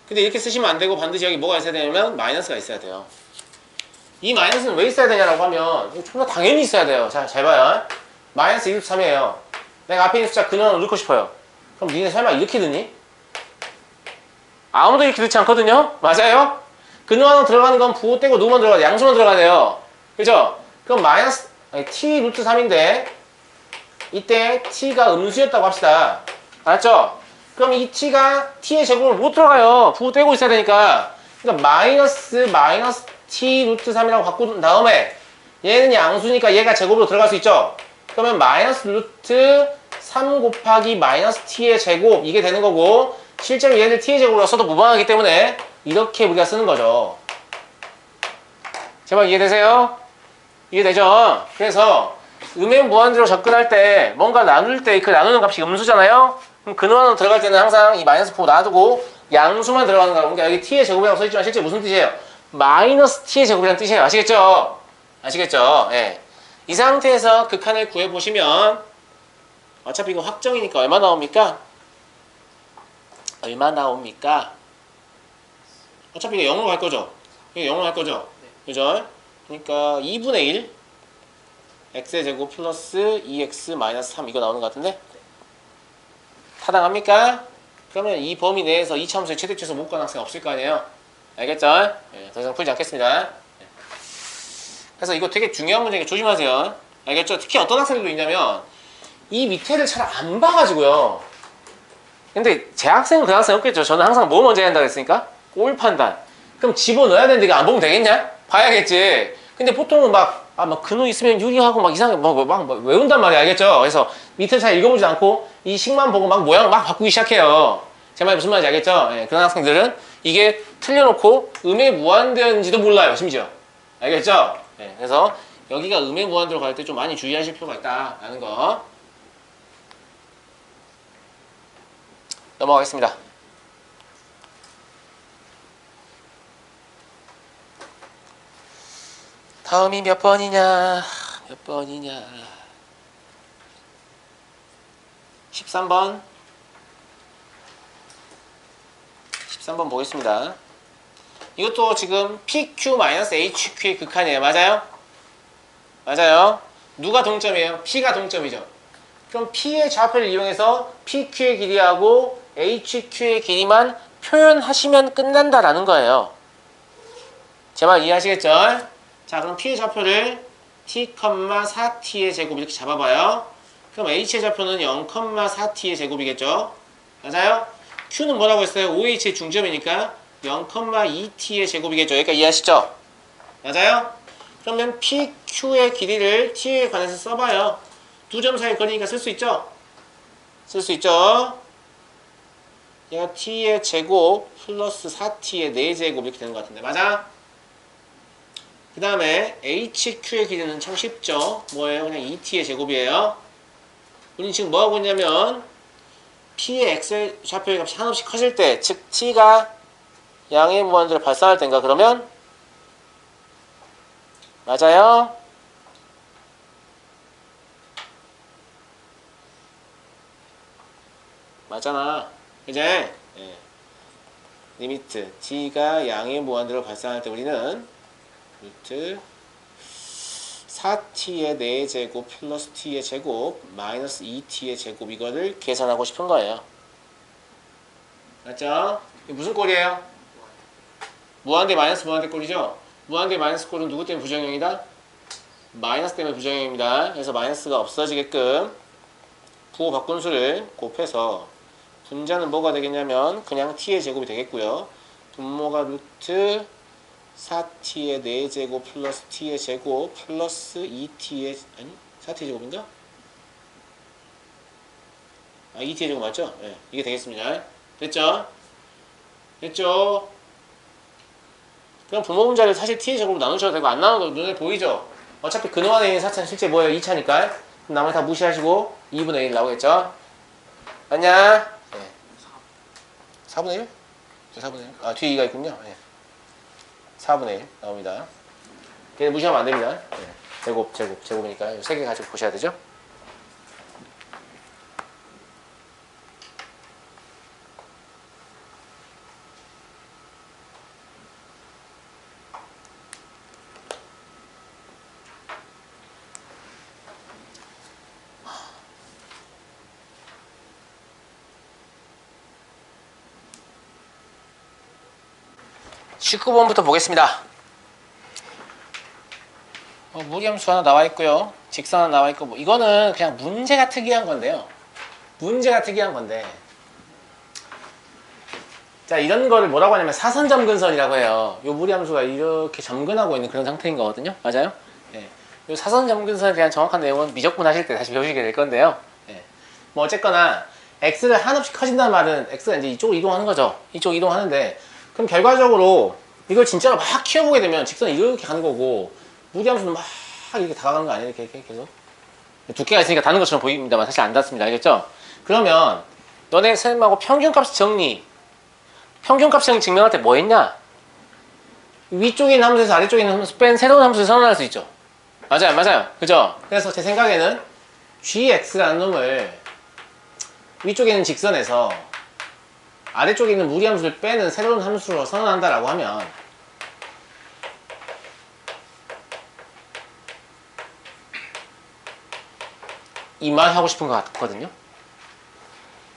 근데 이렇게 쓰시면 안 되고 반드시 여기 뭐가 있어야 되냐면 마이너스가 있어야 돼요. 이 마이너스는 왜 있어야 되냐라고 하면 이거 존나 당연히 있어야 돼요. 자, 잘 봐요. 마이너스 23이에요. 내가 앞에 있는 숫자 근원으로 넣고 싶어요. 그럼 니네 설마 이렇게 넣니? 아무도 이렇게 넣지 않거든요? 맞아요? 근원으로 들어가는 건 부호 떼고 누구만 들어가야 돼? 양수만 들어가야 돼요. 그죠? 그럼 t 루트 3인데 이때 t가 음수였다고 합시다. 알았죠? 그럼 이 t가 t의 제곱을 못 들어가요. 부호 떼고 있어야 되니까. 그러니까 마이너스 t 루트 3이라고 바꾼 다음에 얘는 양수니까 얘가 제곱으로 들어갈 수 있죠? 그러면 마이너스 루트 3 곱하기 마이너스 t의 제곱 이게 되는 거고 실제로 얘를 t의 제곱으로 써도 무방하기 때문에 이렇게 우리가 쓰는 거죠. 제발 이해되세요? 이해되죠? 그래서 음의 무한대로 접근할 때 뭔가 나눌 때 그 나누는 값이 음수잖아요? 그럼 근원으로 들어갈 때는 항상 이 마이너스 부호 놔두고 양수만 들어가는 거야. 그러니까 여기 t의 제곱이라고 써있지만 실제 무슨 뜻이에요? 마이너스 t의 제곱이라는 뜻이에요. 아시겠죠? 아시겠죠? 예. 이 상태에서 극한을 구해보시면 어차피 이거 확정이니까 얼마 나옵니까? 얼마 나옵니까? 어차피 이거 0으로 갈 거죠? 이거 0으로 갈 거죠? 그죠? 그러니까 2분의 1 x의 제곱 플러스 2x 마이너스 3 이거 나오는 것 같은데? 타당합니까? 그러면 이 범위 내에서 이차함수의 최대치에서 못 가는 학생 없을 거 아니에요? 알겠죠? 네, 더 이상 풀지 않겠습니다. 네. 그래서 이거 되게 중요한 문제니까 조심하세요. 알겠죠? 특히 어떤 학생들도 있냐면 이 밑에를 잘 안 봐가지고요. 근데 제 학생은 그 학생 없겠죠. 저는 항상 뭐 먼저 해야 한다고 했으니까? 꼴 판단. 그럼 집어넣어야 되는데 이거 안 보면 되겠냐? 봐야겠지. 근데 보통은 막 근호 있으면 유리하고 막 이상하게 막 외운단 말이야. 알겠죠? 그래서 밑에 잘 읽어보지 않고 이 식만 보고 막 모양 막 바꾸기 시작해요. 제 말이 무슨 말인지 알겠죠? 예, 그런 학생들은 이게 틀려놓고 음의 무한대인지도 몰라요. 심지어. 알겠죠? 예, 그래서 여기가 음의 무한대로 갈 때 좀 많이 주의하실 필요가 있다라는 거. 넘어가겠습니다. 다음이 몇 번이냐? 몇 번이냐? 13번. 13번 보겠습니다. 이것도 지금 PQ-HQ의 극한이에요. 맞아요? 맞아요. 누가 동점이에요? P가 동점이죠. 그럼 P의 좌표를 이용해서 PQ의 길이하고 HQ의 길이만 표현하시면 끝난다라는 거예요. 제 말 이해하시겠죠? 자, 그럼 P의 좌표를 t,4t의 제곱 이렇게 잡아봐요. 그럼 H의 좌표는 0,4t의 제곱이겠죠? 맞아요? Q는 뭐라고 했어요? OH의 중점이니까 0,2t의 제곱이겠죠? 여기까지 이해하시죠? 맞아요? 그러면 PQ의 길이를 t에 관해서 써봐요. 두 점 사이 거리니까 쓸 수 있죠? 쓸 수 있죠? 얘가 t의 제곱 플러스 4t의 4제곱 이렇게 되는 것 같은데 맞아? 그 다음에 HQ의 길이는 참 쉽죠? 뭐예요? 그냥 2t의 제곱이에요. 우리 지금 뭐하고 있냐면 P의 X의 좌표의 값이 한없이 커질 때, 즉 T가 양의 무한대로 발산할 때인가 그러면 맞아요? 맞잖아. 이제 예. 리미트 T가 양의 무한대로 발산할 때 우리는 루트 4t의 4제곱 플러스 t의 제곱 마이너스 2t의 제곱 이거를 계산하고 싶은 거예요. 맞죠? 이게 무슨 꼴이에요? 무한대 마이너스 무한대 꼴이죠? 무한대 마이너스 꼴은 누구 때문에 부정형이다? 마이너스 때문에 부정형입니다. 그래서 마이너스가 없어지게끔 부호 바꾼수를 곱해서 분자는 뭐가 되겠냐면 그냥 t의 제곱이 되겠고요. 분모가 루트 4t의 4제곱 플러스 t의 제곱 플러스 2t의 아니 4t의 제곱인가? 2t의 제곱 맞죠? 네, 이게 되겠습니다. 됐죠? 됐죠? 그럼 분모 분자를 사실 t의 제곱으로 나누셔도 되고 안 나눠도 눈에 보이죠? 어차피 근호 안에 있는 4차는 실제 뭐예요? 2차니까 나머지 다 무시하시고 2분의 1 나오겠죠? 맞냐? 네. 4분의 1? 4분의 1? 아 뒤에 2가 있군요. 네. 4분의 1 나옵니다. 걔는 무시하면 안 됩니다. 네. 제곱이니까 이 세 개 가지고 보셔야 되죠. (19번부터) 보겠습니다. 무리함수 하나 나와 있고요. 직선 하나 나와 있고, 뭐 이거는 그냥 문제가 특이한 건데요. 문제가 특이한 건데, 자, 이런 거를 뭐라고 하냐면 사선 점근선이라고 해요. 요 무리함수가 이렇게 점근하고 있는 그런 상태인 거거든요. 맞아요? 예. 요 사선 점근선에 대한 정확한 내용은 미적분 하실 때 다시 배우시게 될 건데요. 예. 뭐 어쨌거나 x를 한없이 커진다는 말은 x가 이제 이쪽으로 이동하는 거죠. 이쪽 이동하는데, 그럼 결과적으로 이걸 진짜로 막 키워보게 되면 직선이 이렇게 가는 거고, 무리함수는 막 이렇게 다가가는 거 아니에요? 이렇게 계속. 두께가 있으니까 닿는 것처럼 보입니다만 사실 안 닿습니다. 알겠죠? 그러면 너네 선생님하고 평균값 정리, 평균값 정리 증명할 때 뭐 했냐? 위쪽에 있는 함수에서 아래쪽에 있는 함수 뺀 새로운 함수를 선언할 수 있죠. 맞아요, 맞아요. 그죠? 그래서 제 생각에는 gx라는 놈을 위쪽에 있는 직선에서 아래쪽에 있는 무리함수를 빼는 새로운 함수로 선언한다라고 하면 이 말 하고 싶은 것 같거든요.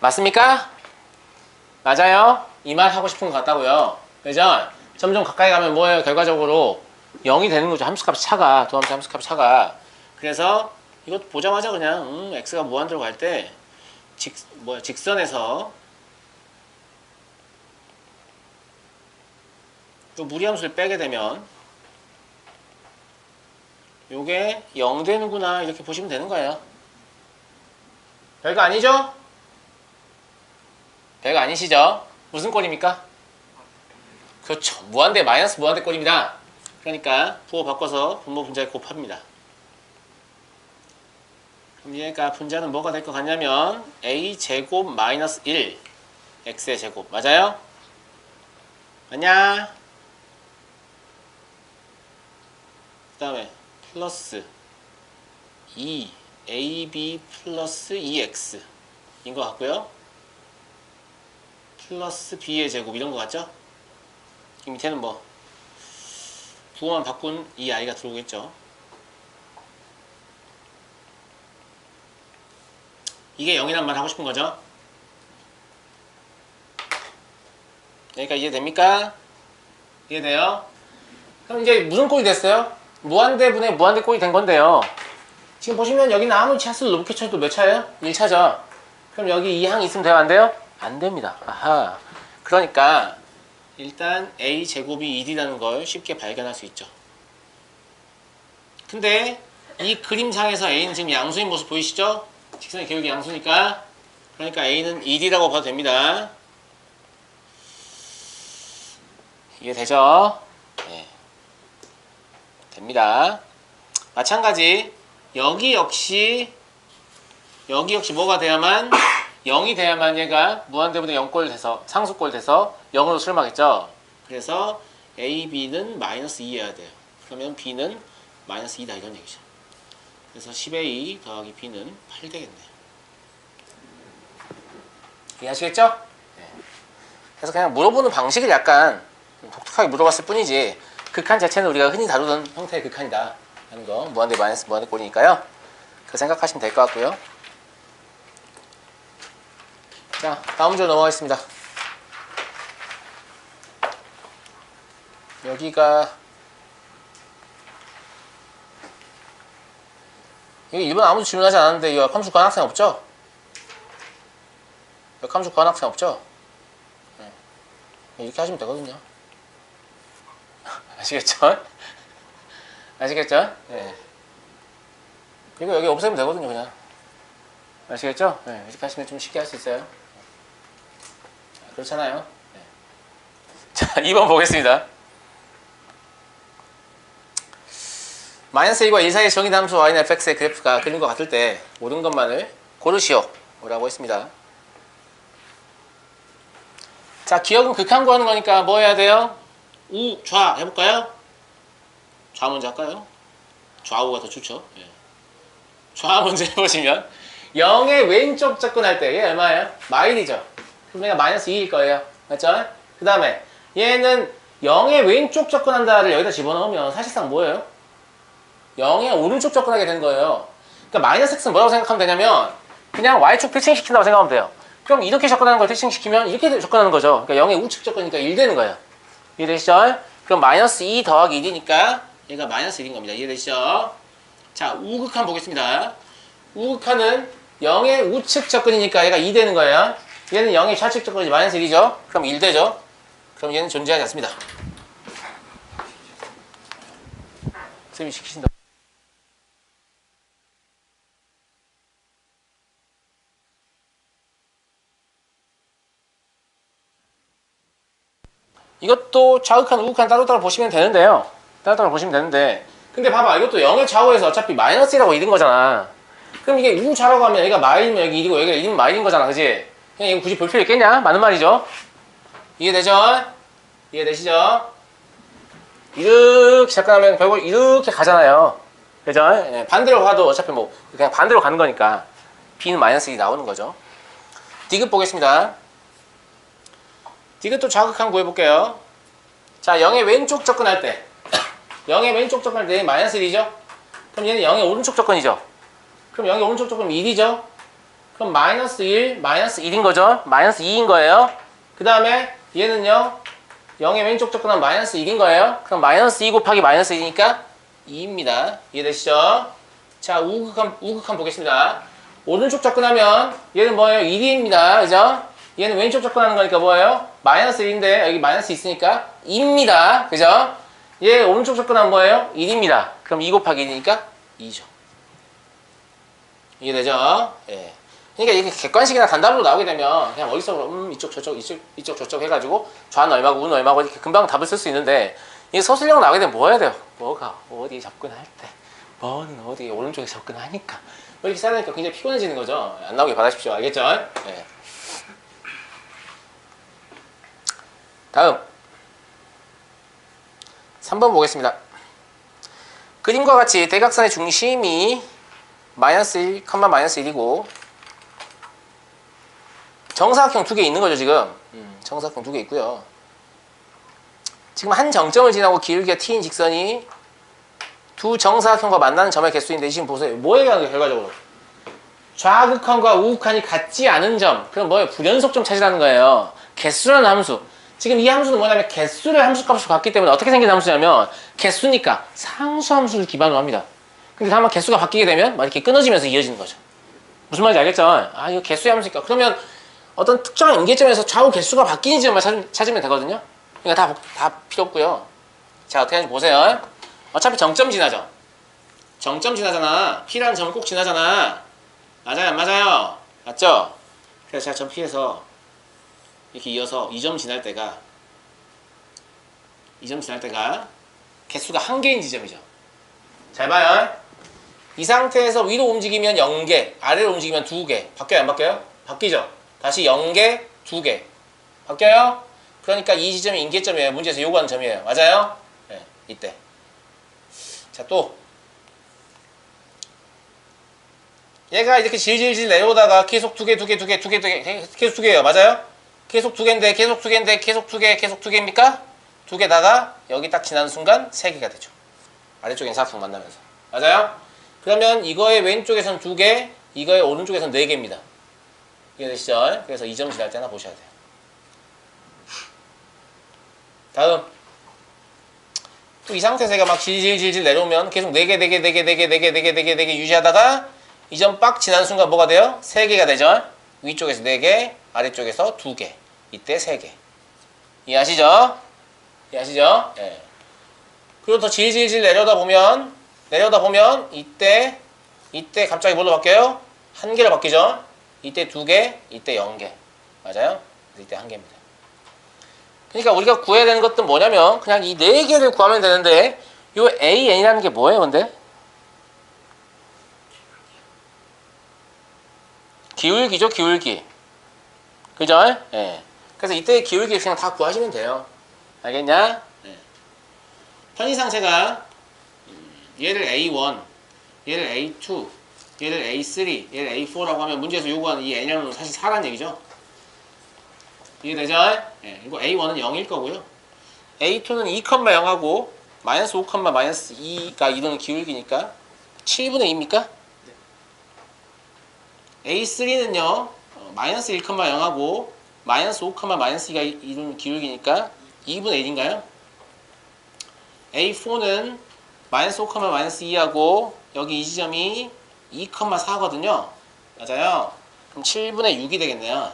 맞습니까? 맞아요? 이 말 하고 싶은 것 같다고요. 그죠? 점점 가까이 가면 뭐예요? 결과적으로 0이 되는 거죠. 함수값 차가, 도함수 함수값 차가. 그래서 이것 보자마자 그냥 x가 무한대로 갈 때 직선에서 또 무리함수를 빼게 되면 요게 0 되는구나 이렇게 보시면 되는 거예요. 별거 아니죠? 별거 아니시죠? 무슨 꼴입니까? 그렇죠. 무한대 마이너스 무한대 꼴입니다. 그러니까 부호 바꿔서 분모 분자에 곱합니다. 그럼 얘가 분자는 뭐가 될 것 같냐면 a제곱 마이너스 1 x의 제곱 맞아요? 맞냐? 그 다음에 플러스 2ab 플러스 2x 인 것 같고요. 플러스 b의 제곱 이런 것 같죠? 이 밑에는 뭐 부호만 바꾼 이 아이가 들어오겠죠. 이게 0이란 말 하고 싶은 거죠. 그러니까 이해됩니까? 이해돼요? 그럼 이제 무슨 꼴이 됐어요? 무한대분의 무한대 꼴이 된 건데요. 지금 보시면 여기는 아무리 차수를 높게 쳐도 몇 차예요? 1차죠. 그럼 여기 2항 있으면 돼요? 안 돼요? 안 됩니다. 아하. 그러니까 일단 a제곱이 1이라는 걸 쉽게 발견할 수 있죠. 근데 이 그림상에서 a는 지금 양수인 모습 보이시죠? 직선의 기울기 양수니까. 그러니까 a는 1이라고 봐도 됩니다. 이해되죠? 네. 됩니다. 마찬가지 여기 역시 뭐가 돼야만 0이 돼야만 얘가 무한대분의 0꼴 돼서 상수꼴 돼서 0으로 수렴하겠죠. 그래서 a, b는 마이너스 2여야 돼요. 그러면 b는 마이너스 2다 이런 얘기죠. 그래서 10a 더하기 b는 8 되겠네요. 이해하시겠죠? 네. 그래서 그냥 물어보는 방식을 약간 독특하게 물어봤을 뿐이지 극한 자체는 우리가 흔히 다루던 형태의 극한이다 하는 거 무한대 마이너스 무한대 꼴이니까요. 그 생각하시면 될 것 같고요. 자, 다음 문제로 넘어가겠습니다. 여기가 여기 1번 아무도 질문하지 않았는데 이 역함수 구한 학생 없죠? 역함수 구한 학생 없죠? 네. 이렇게 하시면 되거든요. 아시겠죠? 아시겠죠? 네. 그리고 여기 없애면 되거든요, 그냥. 아시겠죠? 네. 이렇게 하시면 좀 쉽게 할 수 있어요. 그렇잖아요. 네. 자, 2번 보겠습니다. 마이너스 1과 1 사이의 정의된 함수 y는 fx의 그래프가 그린 것 같을 때 모든 것만을 고르시오 라고 했습니다. 자, 기억은 극한 구하는 거니까 뭐 해야 돼요? 우, 좌 해볼까요? 좌 먼저 할까요? 좌우가 더 좋죠. 예. 좌 먼저 해보시면 0의 왼쪽 접근할 때 얘 얼마예요? 마일이죠. 그럼 얘가 마이너스 2일 거예요. 맞죠? 그 다음에 얘는 0의 왼쪽 접근한다를 여기다 집어넣으면 사실상 뭐예요? 0의 오른쪽 접근하게 되는 거예요. 그러니까 마이너스 x는 뭐라고 생각하면 되냐면 그냥 y축 필칭시킨다고 생각하면 돼요. 그럼 이렇게 접근하는 걸 필칭시키면 이렇게 접근하는 거죠. 그러니까 0의 우측 접근이니까 1 되는 거예요. 이해되시죠? 그럼 마이너스 2 더하기 1이니까 얘가 마이너스 1인 겁니다. 이해되시죠? 자, 우극한 보겠습니다. 우극한은 0의 우측 접근이니까 얘가 2 되는 거예요. 얘는 0의 좌측 접근이 마이너스 1이죠. 그럼 1 되죠. 그럼 얘는 존재하지 않습니다. 쌤이 시키신다. 이것도 좌극한, 우극한 따로따로 보시면 되는데요. 따로따로 보시면 되는데. 근데 봐봐. 이것도 0을 좌우해서 어차피 마이너스라고 1인 거잖아. 그럼 이게 우좌라고 하면 여기가 마이너면 여기 1이고 여기가 1이면 마이너인 거잖아. 그지? 그냥 이거 굳이 볼 필요 있겠냐? 맞는 말이죠. 이해되죠? 이해되시죠? 이렇게 접근하면 결국 이렇게 가잖아요. 그죠? 예, 반대로 가도 어차피 뭐 그냥 반대로 가는 거니까 B는 마이너스 1이 나오는 거죠. 디귿 보겠습니다. 디귿도 좌극한 구해볼게요. 자, 0의 왼쪽 접근할 때 0의 왼쪽 접근할 때 마이너스 1이죠? 그럼 얘는 0의 오른쪽 접근이죠? 그럼 0의 오른쪽 접근은 1이죠? 그럼 마이너스 1, 마이너스 1인 거죠? 마이너스 2인 거예요. 그 다음에 얘는요 0의 왼쪽 접근은 마이너스 1인 거예요. 그럼 마이너스 2 곱하기 마이너스 1이니까 2입니다. 이해되시죠? 자, 우극한 보겠습니다. 오른쪽 접근하면 얘는 뭐예요? 1입니다. 그죠? 얘는 왼쪽 접근하는 거니까 뭐예요? 마이너스 1인데 여기 마이너스 있으니까 2입니다. 그죠? 얘 오른쪽 접근하면 뭐예요? 1입니다. 그럼 2 곱하기 1이니까 2죠. 이해되죠? 예. 그러니까 이렇게 객관식이나 단답으로 나오게 되면 그냥 머릿속으로 이쪽 저쪽 해가지고 좌는 얼마고 우는 얼마고 이렇게 금방 답을 쓸 수 있는데 이게 서술형 나오게 되면 뭐 해야 돼요? 뭐가 어디 접근할 때 뭐는 어디 오른쪽에 접근하니까 뭐 이렇게 써야 되니까 굉장히 피곤해지는 거죠. 안 나오게 받아주십시오. 알겠죠? 예. 다음 3번 보겠습니다. 그림과 같이 대각선의 중심이 마이너스 1, 마이너스 1이고 정사각형 2개 있는 거죠 지금. 정사각형 2개 있고요. 지금 한 정점을 지나고 길이가 t인 직선이 두 정사각형과 만나는 점의 개수인데 지금 보세요. 뭐 얘기하는 거예요 결과적으로? 좌극한과 우극한이 같지 않은 점. 그럼 뭐예요? 불연속점 찾으라는 거예요. 개수라는 함수. 지금 이 함수는 뭐냐면 개수를 함수값으로 갖기 때문에 어떻게 생긴 함수냐면 개수니까 상수함수를 기반으로 합니다. 근데 다만 개수가 바뀌게 되면 막 이렇게 끊어지면서 이어지는 거죠. 무슨 말인지 알겠죠? 아, 이거 개수의 함수니까. 그러면 어떤 특정한 임계점에서 좌우 개수가 바뀌는 지점만 찾으면 되거든요. 그러니까 다 필요 없고요. 자, 어떻게 하는지 보세요. 어차피 정점 지나죠. 정점 지나잖아. P라는 점을 꼭 지나잖아. 맞아요, 안 맞아요? 맞죠? 그래서 제가 점 P에서 이렇게 이어서 이 점 지날 때가 개수가 1개인 지점이죠. 잘 봐요. 이 상태에서 위로 움직이면 0개, 아래로 움직이면 2개. 바뀌어요, 안 바뀌어요? 바뀌죠. 다시 0개, 2개. 바뀌어요? 그러니까 이 지점이 임계점이에요. 문제에서 요구하는 점이에요. 맞아요? 네, 이때. 자, 또 얘가 이렇게 질질질 내려오다가 계속 2개, 계속 2개예요. 맞아요? 계속 2개인데, 계속 2개인데, 계속 2개, 계속 2개입니까? 2개다가 여기 딱 지나는 순간 3개가 되죠. 아래쪽에 사각형 만나면서. 맞아요? 그러면 이거의 왼쪽에선 2개, 이거의 오른쪽에선 4개입니다. 이해되시죠? 그래서 이 점 지날 때 하나 보셔야 돼요. 다음. 또 이 상태에서 얘가 막 질질질질 내려오면 계속 4개 유지하다가 이 점 빡 지나는 순간 뭐가 돼요? 3개가 되죠? 위쪽에서 4개, 아래쪽에서 2개. 이때 3개. 이해하시죠? 이해하시죠? 예. 그리고 더 질질질 내려다 보면 이때 갑자기 뭘로 바뀌어요? 1개로 바뀌죠? 이때 2개, 이때 0개. 맞아요? 이때 1개입니다. 그러니까 우리가 구해야 되는 것은 뭐냐면 그냥 이 4개를 구하면 되는데 요 AN이라는 게 뭐예요, 근데? 기울기죠, 기울기. 그죠? 예. 그래서 이때 기울기 그냥 다 구하시면 돼요. 알겠냐? 예. 편의상세가 얘를 A1, 얘를 A2, 얘를 A3, 얘를 A4라고 하면 문제에서 요구하는 이 N이라는 건 사실 4란 얘기죠. 이해되죠? 예. 이거 A1은 0일 거고요. A2는 2,0하고 마이너스 5, 마이너스 2가 이루는 기울기니까 7분의 2입니까? A3는요 마이너스 1,0하고 마이너스 5, 마이너스 2가 이루는 기울기니까 2분의 1인가요? A4는 마이너스 5, 마이너스 2하고 여기 이 지점이 2,4거든요. 맞아요. 그럼 7분의 6이 되겠네요.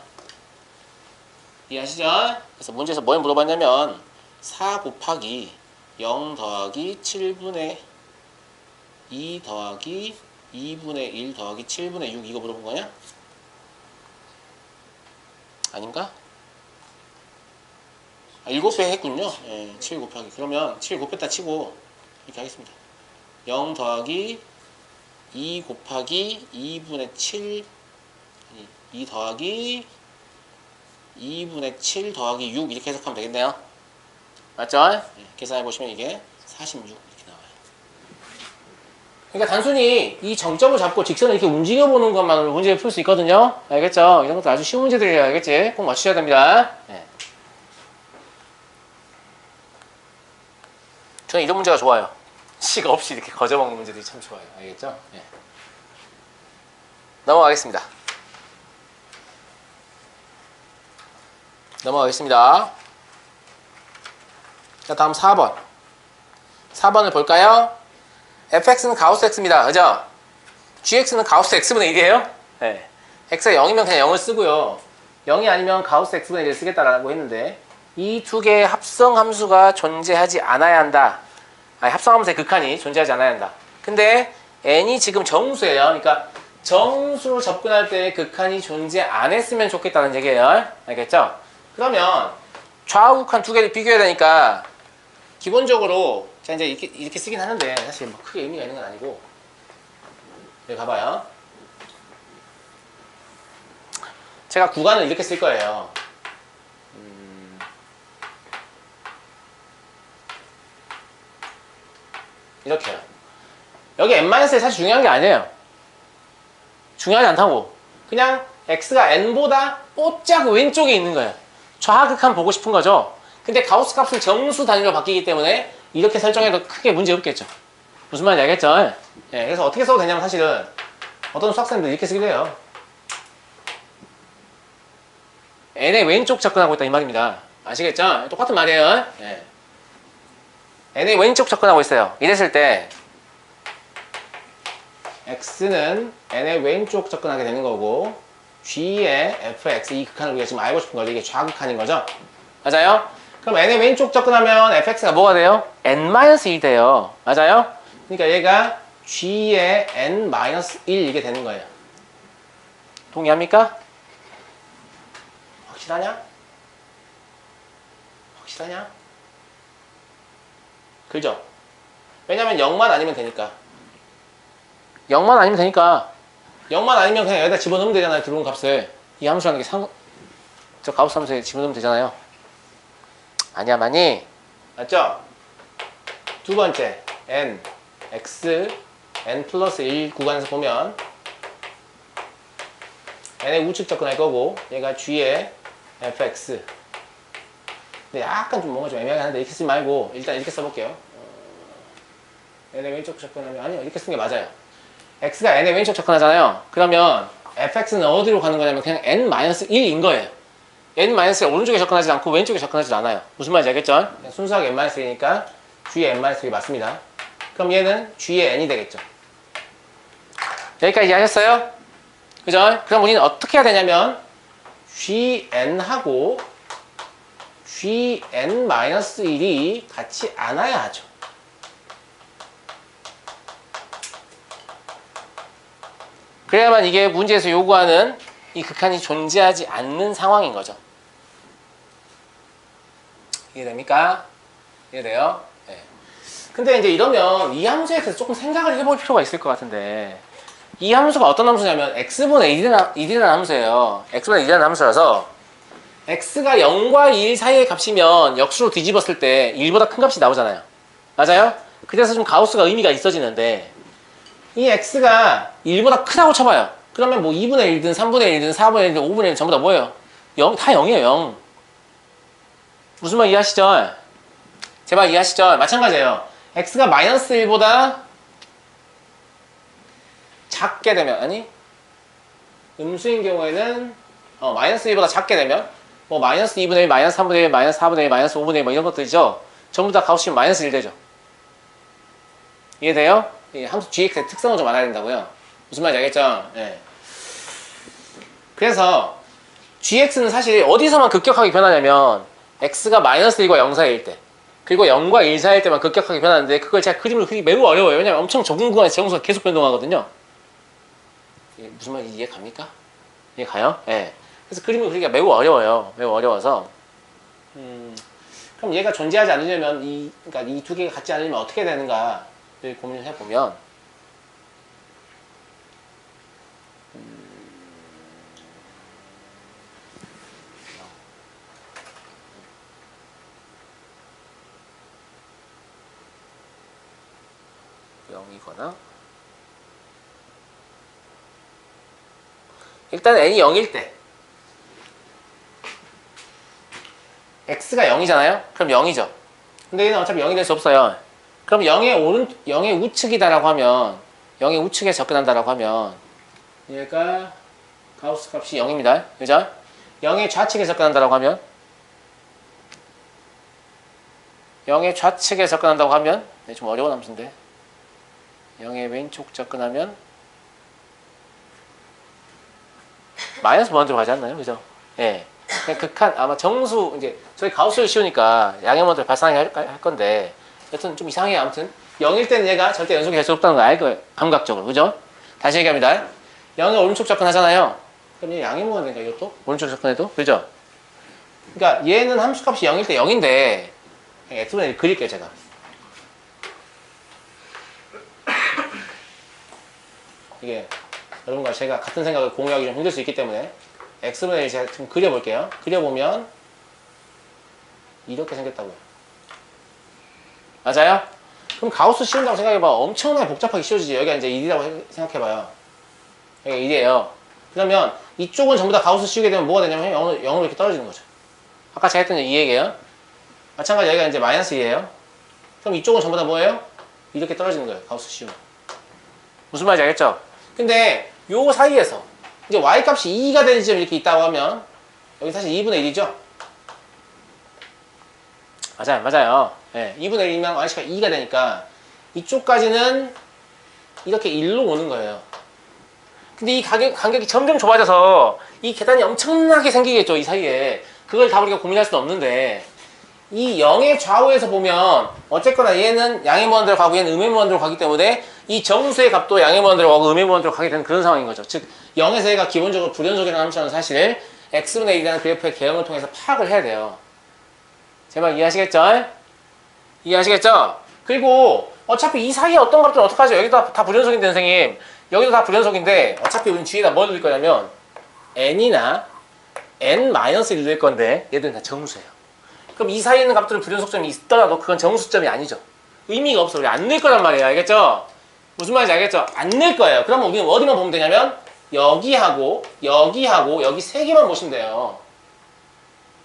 이해하시죠? 그래서 문제에서 뭘 물어봤냐면 4 곱하기 0 더하기 7분의 2 더하기 2분의 1 더하기 7분의 6 이거 물어본 거냐? 아닌가? 7배 했군요. 예, 7 곱하기. 그러면 7 곱했다 치고 이렇게 하겠습니다. 0 더하기 2 곱하기 2분의 7 아니 2 더하기 2분의 7 더하기 6 이렇게 해석하면 되겠네요. 맞죠? 예, 계산해보시면 이게 46 이렇게 나와요. 그러니까 단순히 이 정점을 잡고 직선을 이렇게 움직여보는 것만으로 문제를 풀 수 있거든요. 알겠죠? 이런 것도 아주 쉬운 문제들이에요. 알겠지? 꼭 맞추셔야 됩니다. 예. 저는 이런 문제가 좋아요. 시가 없이 이렇게 거저먹는 문제들이 참 좋아요. 알겠죠? 예. 넘어가겠습니다. 자, 다음 4번. 4번을 볼까요? fx는 가우스 x입니다. 그죠? gx는 가우스 x분의 1이에요? 네. x가 0이면 그냥 0을 쓰고요. 0이 아니면 가우스 x분의 1을 쓰겠다라고 했는데 이 두 개의 합성함수가 존재하지 않아야 한다. 아니, 합성함수의 극한이 존재하지 않아야 한다. 근데 n이 지금 정수예요. 그러니까 정수로 접근할 때 극한이 존재 안 했으면 좋겠다는 얘기예요. 알겠죠? 그러면 좌우 극한 두 개를 비교해야 되니까 기본적으로 자 이제 이렇게 쓰긴 하는데 사실 뭐 크게 의미가 있는 건 아니고 여기 봐봐요. 제가 구간을 이렇게 쓸 거예요. 이렇게요. 여기 n-1 사실 중요한 게 아니에요. 중요하지 않다고. 그냥 x가 n보다 뽀짝 왼쪽에 있는 거예요. 좌극한 보고 싶은 거죠. 근데 가우스 값은 정수 단위로 바뀌기 때문에 이렇게 설정해도 크게 문제 없겠죠. 무슨 말인지 알겠죠? 예, 그래서 어떻게 써도 되냐면 사실은 어떤 수학생들 이렇게 쓰기도 해요. n의 왼쪽 접근하고 있다 이 말입니다. 아시겠죠? 똑같은 말이에요. 예. n의 왼쪽 접근하고 있어요. 이랬을 때 x는 n의 왼쪽 접근하게 되는 거고 g의 fx 이 극한을 우리가 지금 알고 싶은 거죠. 이게 좌극한인 거죠. 맞아요? 그럼 n의 왼쪽 접근하면 fx가 뭐가 돼요? n-1 돼요. 맞아요? 그러니까 얘가 g의 n-1 이게 되는 거예요. 동의합니까? 확실하냐? 확실하냐? 그죠? 왜냐면 0만 아니면 되니까. 0만 아니면 되니까. 0만 아니면 그냥 여기다 집어넣으면 되잖아요. 들어온 값을. 이 함수라는 게 저 가우스 함수에 집어넣으면 되잖아요. 아니야, 많이. 맞죠? 두 번째, n, x, n 플러스 1 구간에서 보면 n의 우측 접근할 거고 얘가 g의 fx. 근데 약간 좀 뭔가 좀 애매하게 하는데 이렇게 쓰지 말고 일단 이렇게 써볼게요. n의 왼쪽 접근하면 아니요, 이렇게 쓰는 게 맞아요. x가 n의 왼쪽 접근하잖아요. 그러면 fx는 어디로 가는 거냐면 그냥 n-1인 거예요. n-가 오른쪽에 접근하지 않고 왼쪽에 접근하지 않아요. 무슨 말인지 알겠죠? 순수하게 n-1이니까 g의 n-1이 맞습니다. 그럼 얘는 g의 n이 되겠죠. 여기까지 이해하셨어요? 그죠? 그럼 우리는 어떻게 해야 되냐면 gn하고 gn-1이 같이 않아야 하죠. 그래야만 이게 문제에서 요구하는 이 극한이 존재하지 않는 상황인 거죠. 이해됩니까? 이해돼요? 네. 근데 이제 이러면 이 함수에 대해서 조금 생각을 해볼 필요가 있을 것 같은데 이 함수가 어떤 함수냐면 x분의 1이라는 함수예요. x분의 1이라는 함수라서 x가 0과 1 사이의 값이면 역수로 뒤집었을 때 1보다 큰 값이 나오잖아요. 맞아요? 그래서 좀 가우스가 의미가 있어지는데 이 x가 1보다 크다고 쳐봐요. 그러면 뭐 2분의 1든 3분의 1든 4분의 1든 5분의 1든 전부 다 뭐예요? 0, 다 0이에요. 0. 무슨 말 이해하시죠? 제 말 이해하시죠? 마찬가지예요. x가 마이너스 1보다 작게 되면 아니 음수인 경우에는 마이너스 1보다 작게 되면 뭐 마이너스 2분의 1, 마이너스 3분의 1, 마이너스 4분의 1, 마이너스 5분의 1 뭐 이런 것들이죠. 전부 다 가우스면 마이너스 1 되죠. 이해돼요? 이 함수 gx의 특성을 좀 알아야 된다고요. 무슨 말인지 알겠죠? 예. 그래서 gx는 사실 어디서만 급격하게 변하냐면 x가 마이너스 1과 0 사이일 때, 그리고 0과 1 사이일 때만 급격하게 변하는데, 그걸 제가 그림을 그리기 매우 어려워요. 왜냐면 엄청 좁은 구간에서 정수가 계속 변동하거든요. 무슨 말인지 이해 갑니까? 이해 가요? 예. 그래서 그림을 그리기가 매우 어려워요. 매우 어려워서. 그럼 얘가 존재하지 않으려면 그러니까 이 두 개가 같지 않으려면 어떻게 되는가를 고민을 해보면, 이거나 일단 n이 0일 때 x가 0이잖아요? 그럼 0이죠. 근데 얘는 어차피 0이 될 수 없어요. 그럼 0의 우측이다라고 하면, 0의 우측에 접근한다라고 하면 얘가 가우스 값이 0입니다. 그죠? 0의 좌측에 접근한다라고 하면, 0의 좌측에 접근한다고 하면, 네, 좀 어려운 함수인데, 0의 왼쪽 접근하면 마이너스 먼저 가지 않나요? 그죠? 예. 그냥 극한, 아마 정수, 이제 저희 가우스를 씌우니까 양의 모델을 발산하게 할 건데, 여튼 좀 이상해요. 아무튼 0일 때는 얘가 절대 연속이 될 수 없다는 거 알 거예요. 감각적으로. 그죠? 다시 얘기합니다. 0의 오른쪽 접근하잖아요. 그럼 얘 양의 모델인가 이것도? 오른쪽 접근해도? 그죠? 그러니까 얘는 함수값이 0일 때 0인데 x분의 1 그릴게요, 제가. 이게 여러분과 제가 같은 생각을 공유하기 좀 힘들 수 있기 때문에 x분의 1 제가 좀 그려볼게요. 그려보면 이렇게 생겼다고요. 맞아요? 그럼 가우스 씌운다고 생각해봐. 엄청나게 복잡하게 씌워지지. 여기가 이제 1이라고 생각해봐요. 여기가 1이에요. 그러면 이쪽은 전부 다 가우스 씌우게 되면 뭐가 되냐면 0으로 이렇게 떨어지는 거죠. 아까 제가 했던 이 얘기예요. 마찬가지 여기가 이제 마이너스 2예요. 그럼 이쪽은 전부 다 뭐예요? 이렇게 떨어지는 거예요. 가우스 씌우면. 무슨 말인지 알겠죠? 근데 요 사이에서 이제 y값이 2가 되는 지점이 이렇게 있다고 하면 여기 사실 2분의 1이죠? 맞아요. 네, 2분의 1이면 y씨가 2가 되니까 이쪽까지는 이렇게 1로 오는 거예요. 근데 이 간격이 점점 좁아져서 이 계단이 엄청나게 생기겠죠, 이 사이에. 그걸 다 우리가 고민할 수는 없는데, 이 0의 좌우에서 보면 어쨌거나 얘는 양의 무한대로 가고 얘는 음의 무한대로 가기 때문에 이 정수의 값도 양의 무한대로 가고 음의 무한대로 가게 되는 그런 상황인 거죠. 즉 0에서 얘가 기본적으로 불연속이라는 함수는 사실 x분의 1이라는 그래프의 개형을 통해서 파악을 해야 돼요. 제 말 이해하시겠죠? 이해하시겠죠? 그리고 어차피 이 사이에 어떤 값들은 어떡하죠? 여기도 다 불연속인데 선생님, 여기도 다 불연속인데 어차피 우리는 뒤에다 뭐 넣을 거냐면 n이나 n-1을 넣을 건데 얘들은 다 정수예요. 그럼 이 사이에 있는 값들은 불연속점이 있더라도 그건 정수점이 아니죠. 의미가 없어. 우리 안 넣을 거란 말이에요. 알겠죠? 무슨 말인지 알겠죠? 안 넣을 거예요. 그러면 우리는 어디만 보면 되냐면 여기하고 여기 세 개만 보시면 돼요.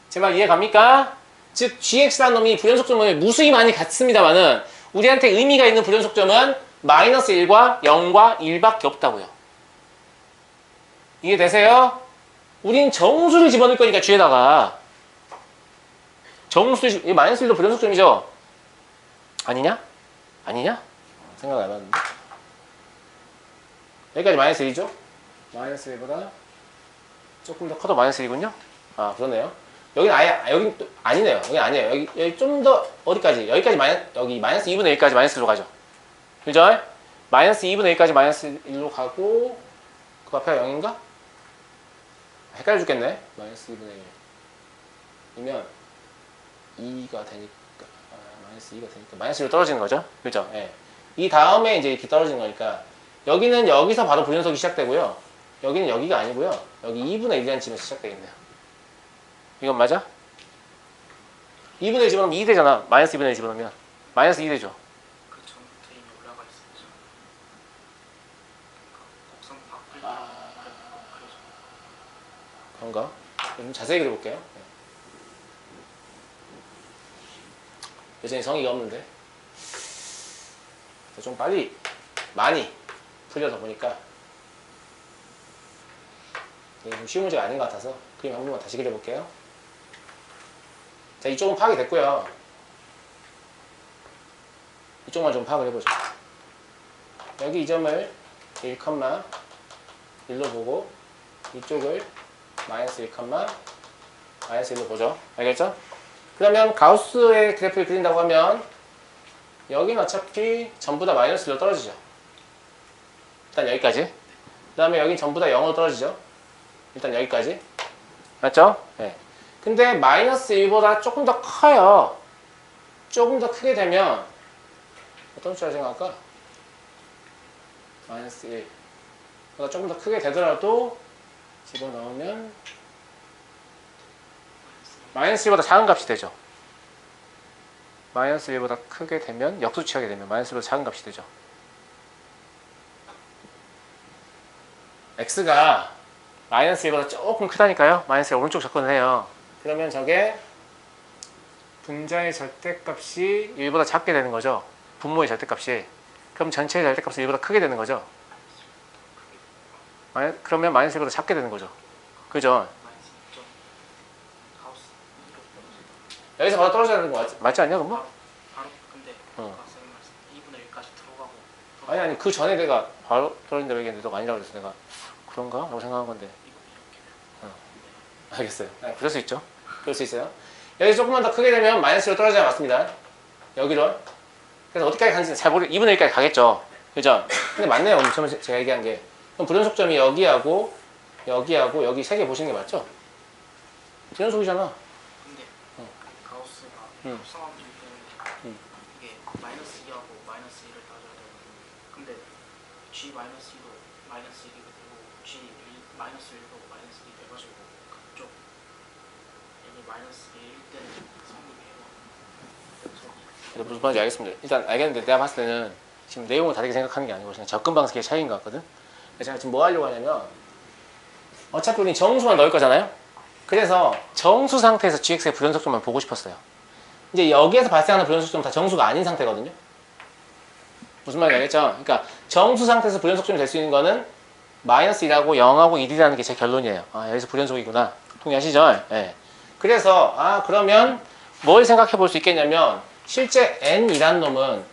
제 말 이해 갑니까? 즉 gx라는 놈이 불연속점은 무수히 많이 같습니다만은 우리한테 의미가 있는 불연속점은 마이너스 1과 0과 1밖에 없다고요. 이해되세요? 우린 정수를 집어넣을 거니까 뒤에다가 정수, 이 마이너스 1도 불연속점이죠? 아니냐? 생각 안 해봤는데. 여기까지 마이너스 1이죠? 마이너스 1보다 조금 더 커도 마이너스 1이군요? 아, 그러네요. 여기는 여긴 또 아니네요. 여기 아니에요. 여기 좀 더 어디까지? 여기 마이너스 2분의 1까지 마이너스 1로 가죠. 그죠? 마이너스 2분의 1까지 마이너스 1로 가고, 그 앞에가 0인가? 헷갈려 죽겠네. 마이너스 2분의 1이면 2가 되니까, 마이너스 2가 되니까 마이너스 1로 떨어지는 거죠. 그죠? 예. 이 다음에 이제 이렇게 떨어지는 거니까 여기는 여기서 바로 불연속이 시작되고요. 여기는 여기가 아니고요. 여기 2분의 1이라는 지점에서 시작되겠네요. 이건 맞아? 2분의 1 집어넣으면 2 되잖아. 마이너스 2분의 1 집어넣으면 마이너스 2 되죠. 그 전부터 이미 올라가 있었죠. 곡선 바꿀 그런가? 좀 자세히 그려볼게요. 네. 여전히 성의가 없는데 좀 많이 풀려서 보니까 이게 좀 쉬운 문제가 아닌 것 같아서 그림 한 번만 다시 그려볼게요. 자, 이쪽은 파악이 됐고요. 이쪽만 좀 파악을 해보죠. 여기 이 점을 1, 1로 보고 이쪽을 마이너스 1, 마이너스 1로 보죠. 알겠죠? 그러면 가우스의 그래프를 그린다고 하면 여기는 어차피 전부 다 마이너스 1로 떨어지죠. 일단 여기까지. 그 다음에 여긴 전부 다 0으로 떨어지죠. 일단 여기까지. 맞죠? 네. 근데 마이너스 1보다 조금 더 커요. 조금 더 크게 되면 어떤 숫자를 생각할까? 마이너스 1 보다 조금 더 크게 되더라도 집어넣으면 마이너스 1보다 작은 값이 되죠. 마이너스 1보다 크게 되면 역수치하게 되면 마이너스 1보다 작은 값이 되죠. x가 마이너스 1보다 조금 크다니까요. 마이너스 1 오른쪽 접근을 해요. 그러면 저게 분자의 절대값이 1보다 작게 되는 거죠. 분모의 절대값이. 그럼 전체의 절대값이 1보다 크게 되는 거죠. 그러면 마이너스 1보다 작게 되는 거죠. 그죠? 여기서 바로 떨어져야 되는 거 맞지 않냐 그럼? 바로 근데 박사님 말씀 2분의 1까지 들어가고 아니 그 전에 내가 바로 떨어진다고 얘기했는데 너가 아니라고 그래서 내가 그런가? 라고 생각한 건데. 알겠어요. 네, 그럴 수 있죠. 그럴 수 있어요. 여기 조금만 더 크게 되면 마이너스로 떨어져야 맞습니다. 여기로. 그래서 어디까지 가는지 잘 모르 2분의 1까지 가겠죠. 그죠? 근데 맞네요. 오늘 처음에 제가 얘기한 게. 그럼 불연속점이 여기하고 여기하고 여기 세 개 보시는 게 맞죠? 불연속이잖아. 근데 가우스가 합성함수이기 때문에 이게 마이너스 2하고 마이너스 1을 따져야 돼요. 근데 g 마이너스 2도 마이너스 1이 되고 g 마이너스 1도 마이너스 1이 돼가지고 그쪽 n이 마이너스 1일 때는 성립이에요. 그래서 무슨 말인지 알겠습니다. 일단 알겠는데 내가 봤을 때는 지금 내용을 다르게 생각하는 게 아니고 그냥 접근 방식의 차이인 것 같거든. 제가 지금 뭐 하려고 하냐면 어차피 우리 정수만 넣을 거잖아요. 그래서 정수 상태에서 gx의 불연속점만 보고 싶었어요. 이제 여기에서 발생하는 불연속점은 다 정수가 아닌 상태거든요. 무슨 말인지 알겠죠? 그러니까 정수 상태에서 불연속점이 될 수 있는 거는 마이너스 1하고 0하고 1이라는 게 제 결론이에요. 아, 여기서 불연속이구나. 동의하시죠? 네. 그래서 그러면 뭘 생각해 볼 수 있겠냐면 실제 n이라는 놈은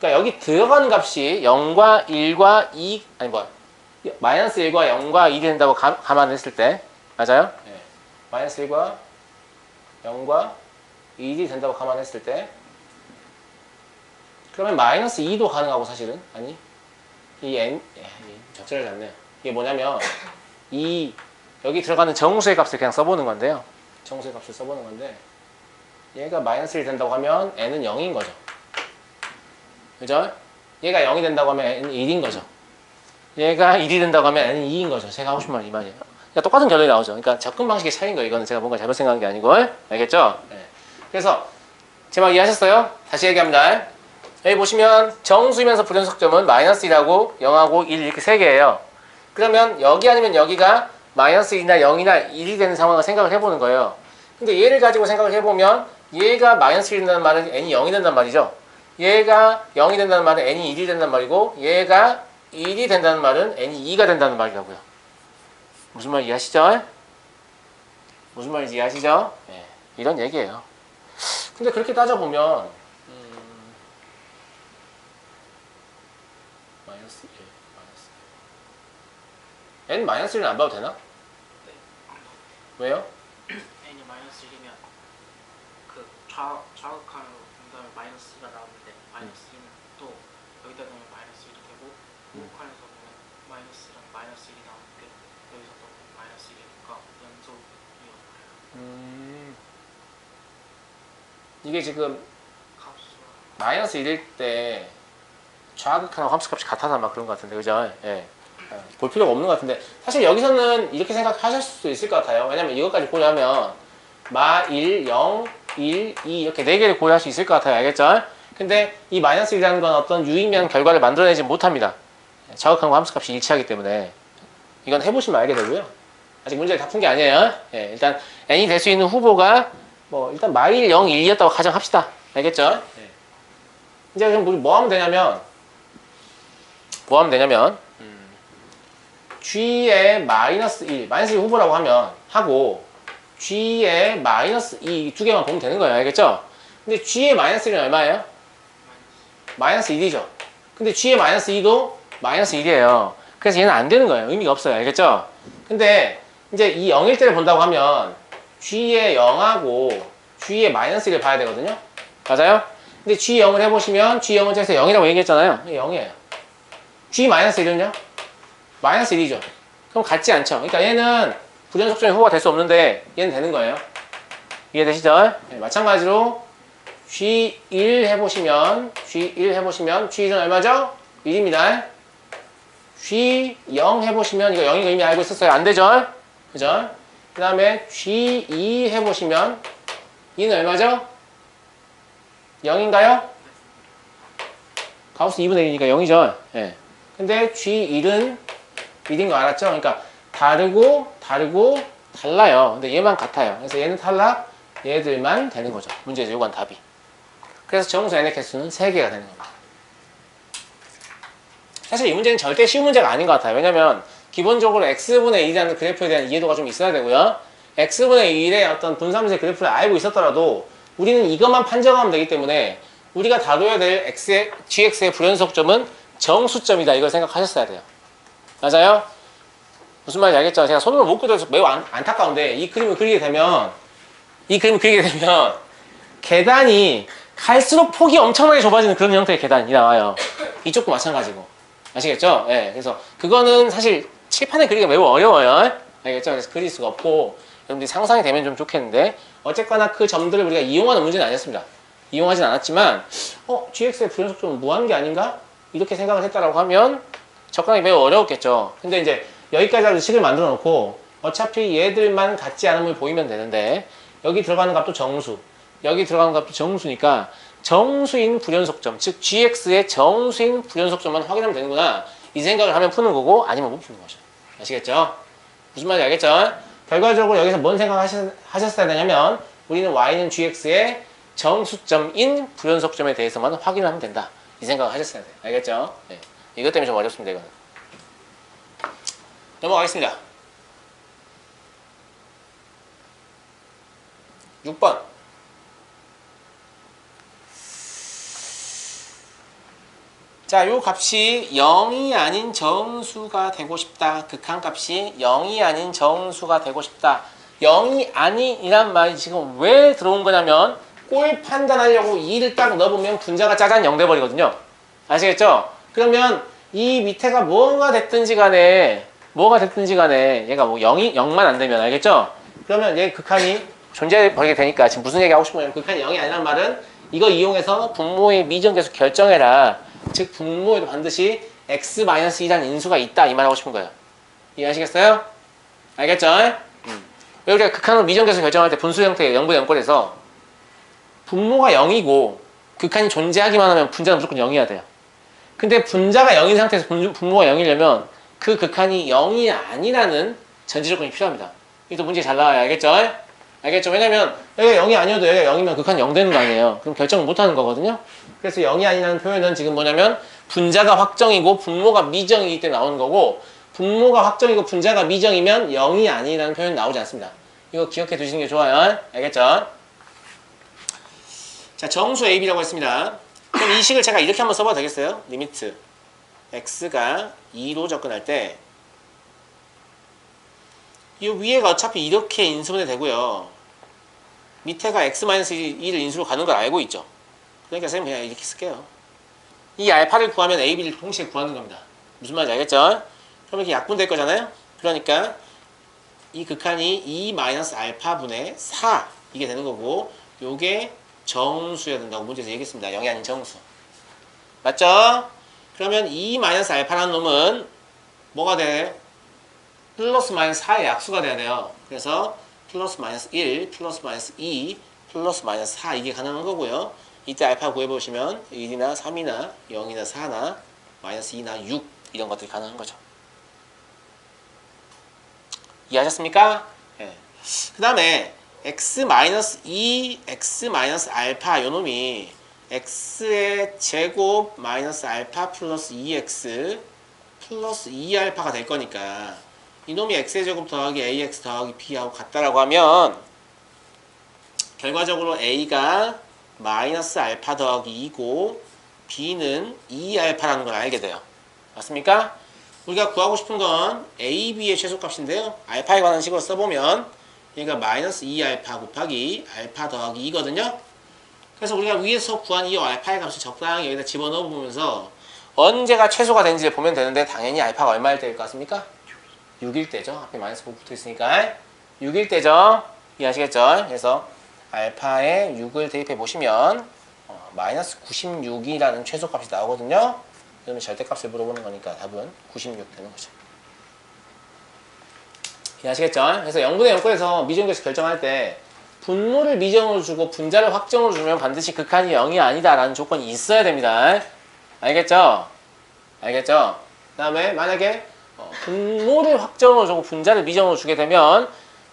그러니까 여기 들어가는 값이 0과 1과 2 아니 뭐야 마이너스 1과 0과 1이 된다고 감안했을 때 맞아요? 네. 마이너스 1과 0과 1이 된다고 감안했을 때 그러면 마이너스 2도 가능하고 사실은 아니 이 n 적절하지 않네요. 이게 뭐냐면 여기 들어가는 정수의 값을 그냥 써보는 건데요. 정수의 값을 써보는 건데 얘가 마이너스 1이 된다고 하면 n은 0인 거죠. 그죠? 얘가 0이 된다고 하면 n은 1인 거죠. 얘가 1이 된다고 하면 n은 2인 거죠. 제가 하고 싶은 말이 이 말이에요. 그러니까 똑같은 결론이 나오죠. 그러니까 접근 방식의 차이인 거예요. 이거는 제가 뭔가 잘못 생각한 게 아니고. 알겠죠? 네. 그래서 제 말 이해하셨어요? 다시 얘기합니다. 여기 보시면 정수이면서 불연속점은 마이너스 1하고 0하고 1 이렇게 세 개예요. 그러면 여기 아니면 여기가 마이너스 1이나 0이나 1이 되는 상황을 생각을 해보는 거예요. 근데 얘를 가지고 생각을 해보면 얘가 마이너스 1이 된다는 말은 n이 0이 된단 말이죠. 얘가 0이 된다는 말은 n이 1이 된단 말이고 얘가 1이 된다는 말은 n이 2가 된다는 말이라고요. 무슨 말 이해하시죠? 무슨 말인지 이해하시죠? 네, 이런 얘기예요. 근데 그렇게 따져보면 마이너스 1 n 마이너스 1은 안 봐도 되나? 네. 왜요? n이 마이너스 1이면 그 좌극한으로 본 다음에 마이너스 2가 나오는데 마이너스 2는 또 여기다 넣으면 마이너스 1이 되고 우극한에서 보면 마이너스랑 마이너스 1이 나오는데 여기서 또 마이너스 1이니까 연속이어요. 이게 지금 값수가 마이너스 1일 때 좌극한하고 함수값이 같아서 막 그런 것 같은데 그죠? 예. 볼 필요가 없는 것 같은데 사실 여기서는 이렇게 생각하실 수도 있을 것 같아요. 왜냐면 이것까지 고려하면 마 1, 0, 1, 2 이렇게 4개를 고려할 수 있을 것 같아요. 알겠죠? 근데 이 마이너스 1이라는 건 어떤 유의미한 결과를 만들어내지 못합니다. 좌극한과 함수값이 일치하기 때문에 이건 해보시면 알게 되고요. 아직 문제를 다 푼 게 아니에요. 예, 일단 n이 될 수 있는 후보가 뭐 일단 마 1, 0, 1이었다고 가정합시다. 알겠죠? 예. 이제 그럼 우리 뭐 하면 되냐면 g의 마이너스 1, 마이너스 1 후보라고 하고 g의 마이너스 2 두 개만 보면 되는 거예요. 알겠죠? 근데 g의 마이너스 1은 얼마예요? 마이너스 1이죠. 근데 g의 마이너스 2도 마이너스 1이에요. 그래서 얘는 안 되는 거예요. 의미가 없어요. 알겠죠? 근데 이제 이 0일 때를 본다고 하면 G의 0하고 G의 마이너스 1을 봐야 되거든요. 맞아요? 근데 G0을 해보시면 G0은 제가 0이라고 얘기했잖아요. 0이에요. G 마이너스 1은요? 마이너스 1이죠. 그럼 같지 않죠. 그러니까 얘는 불연속점의 후보가 될 수 없는데 얘는 되는 거예요. 이해되시죠? 네, 마찬가지로 G1 해보시면 G1은 얼마죠? 1입니다. G0 해보시면 이거 0인 거 이미 알고 있었어요. 안 되죠? 그죠? 그 다음에 G2 해보시면 2는 얼마죠? 0인가요? 가우스 2분의 1이니까 0이죠. 예. 근데 G1은 1인 거 알았죠? 그러니까 다르고 달라요. 근데 얘만 같아요. 그래서 얘는 탈락, 얘들만 되는 거죠. 문제에서 요구한 답이. 그래서 정수 n의 개수는 3개가 되는 겁니다. 사실 이 문제는 절대 쉬운 문제가 아닌 것 같아요. 왜냐면 기본적으로 x분의 1이라는 그래프에 대한 이해도가 좀 있어야 되고요. x분의 1의 어떤 분삼수의 그래프를 알고 있었더라도 우리는 이것만 판정하면 되기 때문에 우리가 다뤄야 될 gx의 불연속점은 정수점이다. 이걸 생각하셨어야 돼요. 맞아요? 무슨 말인지 알겠죠? 제가 손으로 못 그려서 매우 안타까운데 이 그림을 그리게 되면 계단이 갈수록 폭이 엄청나게 좁아지는 그런 형태의 계단이 나와요. 이쪽도 마찬가지고. 아시겠죠? 예. 그래서 그거는 사실 칠판에 그리기가 매우 어려워요. 알겠죠? 그래서 그릴 수가 없고 여러분들이 상상이 되면 좀 좋겠는데 어쨌거나 그 점들을 우리가 이용하는 문제는 아니었습니다. 이용하진 않았지만 gx의 불연속점은 무한 게 아닌가? 이렇게 생각을 했다라고 하면 접근하기 매우 어려웠겠죠. 근데 이제 여기까지 식을 만들어 놓고 어차피 얘들만 같지 않음을 보이면 되는데 여기 들어가는 값도 정수, 여기 들어가는 값도 정수니까 정수인 불연속점, 즉 gx의 정수인 불연속점만 확인하면 되는구나 이 생각을 하면 푸는 거고 아니면 못 푸는 거죠. 아시겠죠? 무슨 말인지 알겠죠? 결과적으로 여기서 뭔 생각을 하셨어야 되냐면 우리는 y는 gx의 정수점인 불연속점에 대해서만 확인하면 된다 이 생각을 하셨어야 돼요. 알겠죠? 네. 이것 때문에 좀 어렵습니다. 이거는 넘어가겠습니다. 6번 자, 요 값이 0이 아닌 정수가 되고 싶다. 극한값이 0이 아닌 정수가 되고 싶다. 0이 아니란 말이 지금 왜 들어온 거냐면 꼴 판단하려고 2를 딱 넣어보면 분자가 짜잔 0 돼버리거든요. 아시겠죠? 그러면 이 밑에가 뭐가 됐든지 간에 얘가 뭐 0만 안 되면 알겠죠? 그러면 얘 극한이 존재해버리게 되니까 지금 무슨 얘기 하고 싶은 거냐면 극한이 0이 아니란 말은 이거 이용해서 분모의 미정계수 결정해라. 즉 분모에도 반드시 x-2라는 인수가 있다 이 말 하고 싶은 거예요. 이해하시겠어요? 알겠죠? 왜 우리가 극한으로 미정계수 결정할 때 분수 형태의 0분의 0꼴에서 분모가 0이고 극한이 존재하기만 하면 분자는 무조건 0이어야 돼요. 근데 분자가 0인 상태에서 분모가 0이려면 그 극한이 0이 아니라는 전제 조건이 필요합니다. 이것도 문제 잘 나와요. 알겠죠? 알겠죠? 왜냐면 여기가 0이 아니어도 여기가 0이면 극한이 0 되는 거 아니에요. 그럼 결정을 못 하는 거거든요. 그래서 0이 아니라는 표현은 지금 뭐냐면 분자가 확정이고 분모가 미정이기 때문에 나오는 거고 분모가 확정이고 분자가 미정이면 0이 아니라는 표현이 나오지 않습니다. 이거 기억해 두시는 게 좋아요. 알겠죠? 자, 정수 AB라고 했습니다. 그럼 이 식을 제가 이렇게 한번 써봐도 되겠어요? 리미트 x가 2로 접근할 때 이 위에가 어차피 이렇게 인수분해 되고요. 밑에가 x-1을 인수로 가는 걸 알고 있죠. 그러니까 선생님 그냥 이렇게 쓸게요. 이 알파를 구하면 a, b를 동시에 구하는 겁니다. 무슨 말인지 알겠죠? 그럼 이렇게 약분될 거잖아요. 그러니까 이 극한이 2-알파분의 4 이게 되는 거고 요게 정수여야 된다고 문제에서 얘기했습니다. 0이 아닌 정수. 맞죠? 그러면 2-알파라는 놈은 뭐가 돼요? 플러스 마이너스 4의 약수가 돼야 돼요. 그래서 플러스 마이너스 1, 플러스 마이너스 2, 플러스 마이너스 4 이게 가능한 거고요. 이때 알파 구해보시면 1이나 3이나 0이나 4나 마이너스 2나 6 이런 것들이 가능한 거죠. 이해하셨습니까? 네. 그 다음에 x-2, x-알파 요 놈이 x의 제곱 마이너스 알파 플러스 2x 플러스 2알파가 될 거니까 이놈이 x의 제곱 더하기 ax 더하기 b하고 같다라고 하면 결과적으로 a가 마이너스 알파 더하기 2고 b는 2알파라는 걸 알게 돼요. 맞습니까? 우리가 구하고 싶은 건 A, B의 최소값인데요. 알파에 관한 식으로 써보면 얘가 마이너스 2알파 곱하기 알파 더하기 2거든요. 그래서 우리가 위에서 구한 이 알파의 값을 적당히 여기다 집어넣어 보면서 언제가 최소가 되는지를 보면 되는데 당연히 알파가 얼마일 때일 것 같습니까? 6일 때죠. 앞에 마이너스 9 붙어 있으니까 6일 때죠. 이해하시겠죠? 그래서 알파에 6을 대입해 보시면 마이너스 96이라는 최소값이 나오거든요. 그러면 절대값을 물어보는 거니까 답은 96 되는 거죠. 이해하시겠죠? 그래서 0분의 0권에서 미정계수 결정할 때 분모를 미정으로 주고 분자를 확정으로 주면 반드시 극한이 0이 아니다라는 조건이 있어야 됩니다. 알겠죠? 알겠죠? 그 다음에 만약에 분모를 확정으로 주고 분자를 미정으로 주게 되면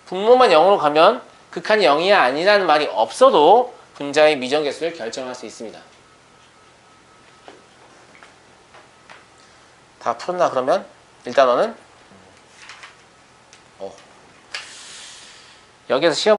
분모만 0으로 가면 극한이 0이 아니라는 말이 없어도 분자의 미정계수를 결정할 수 있습니다. 다 풀었나 그러면? 일단 너는 여기에서 시험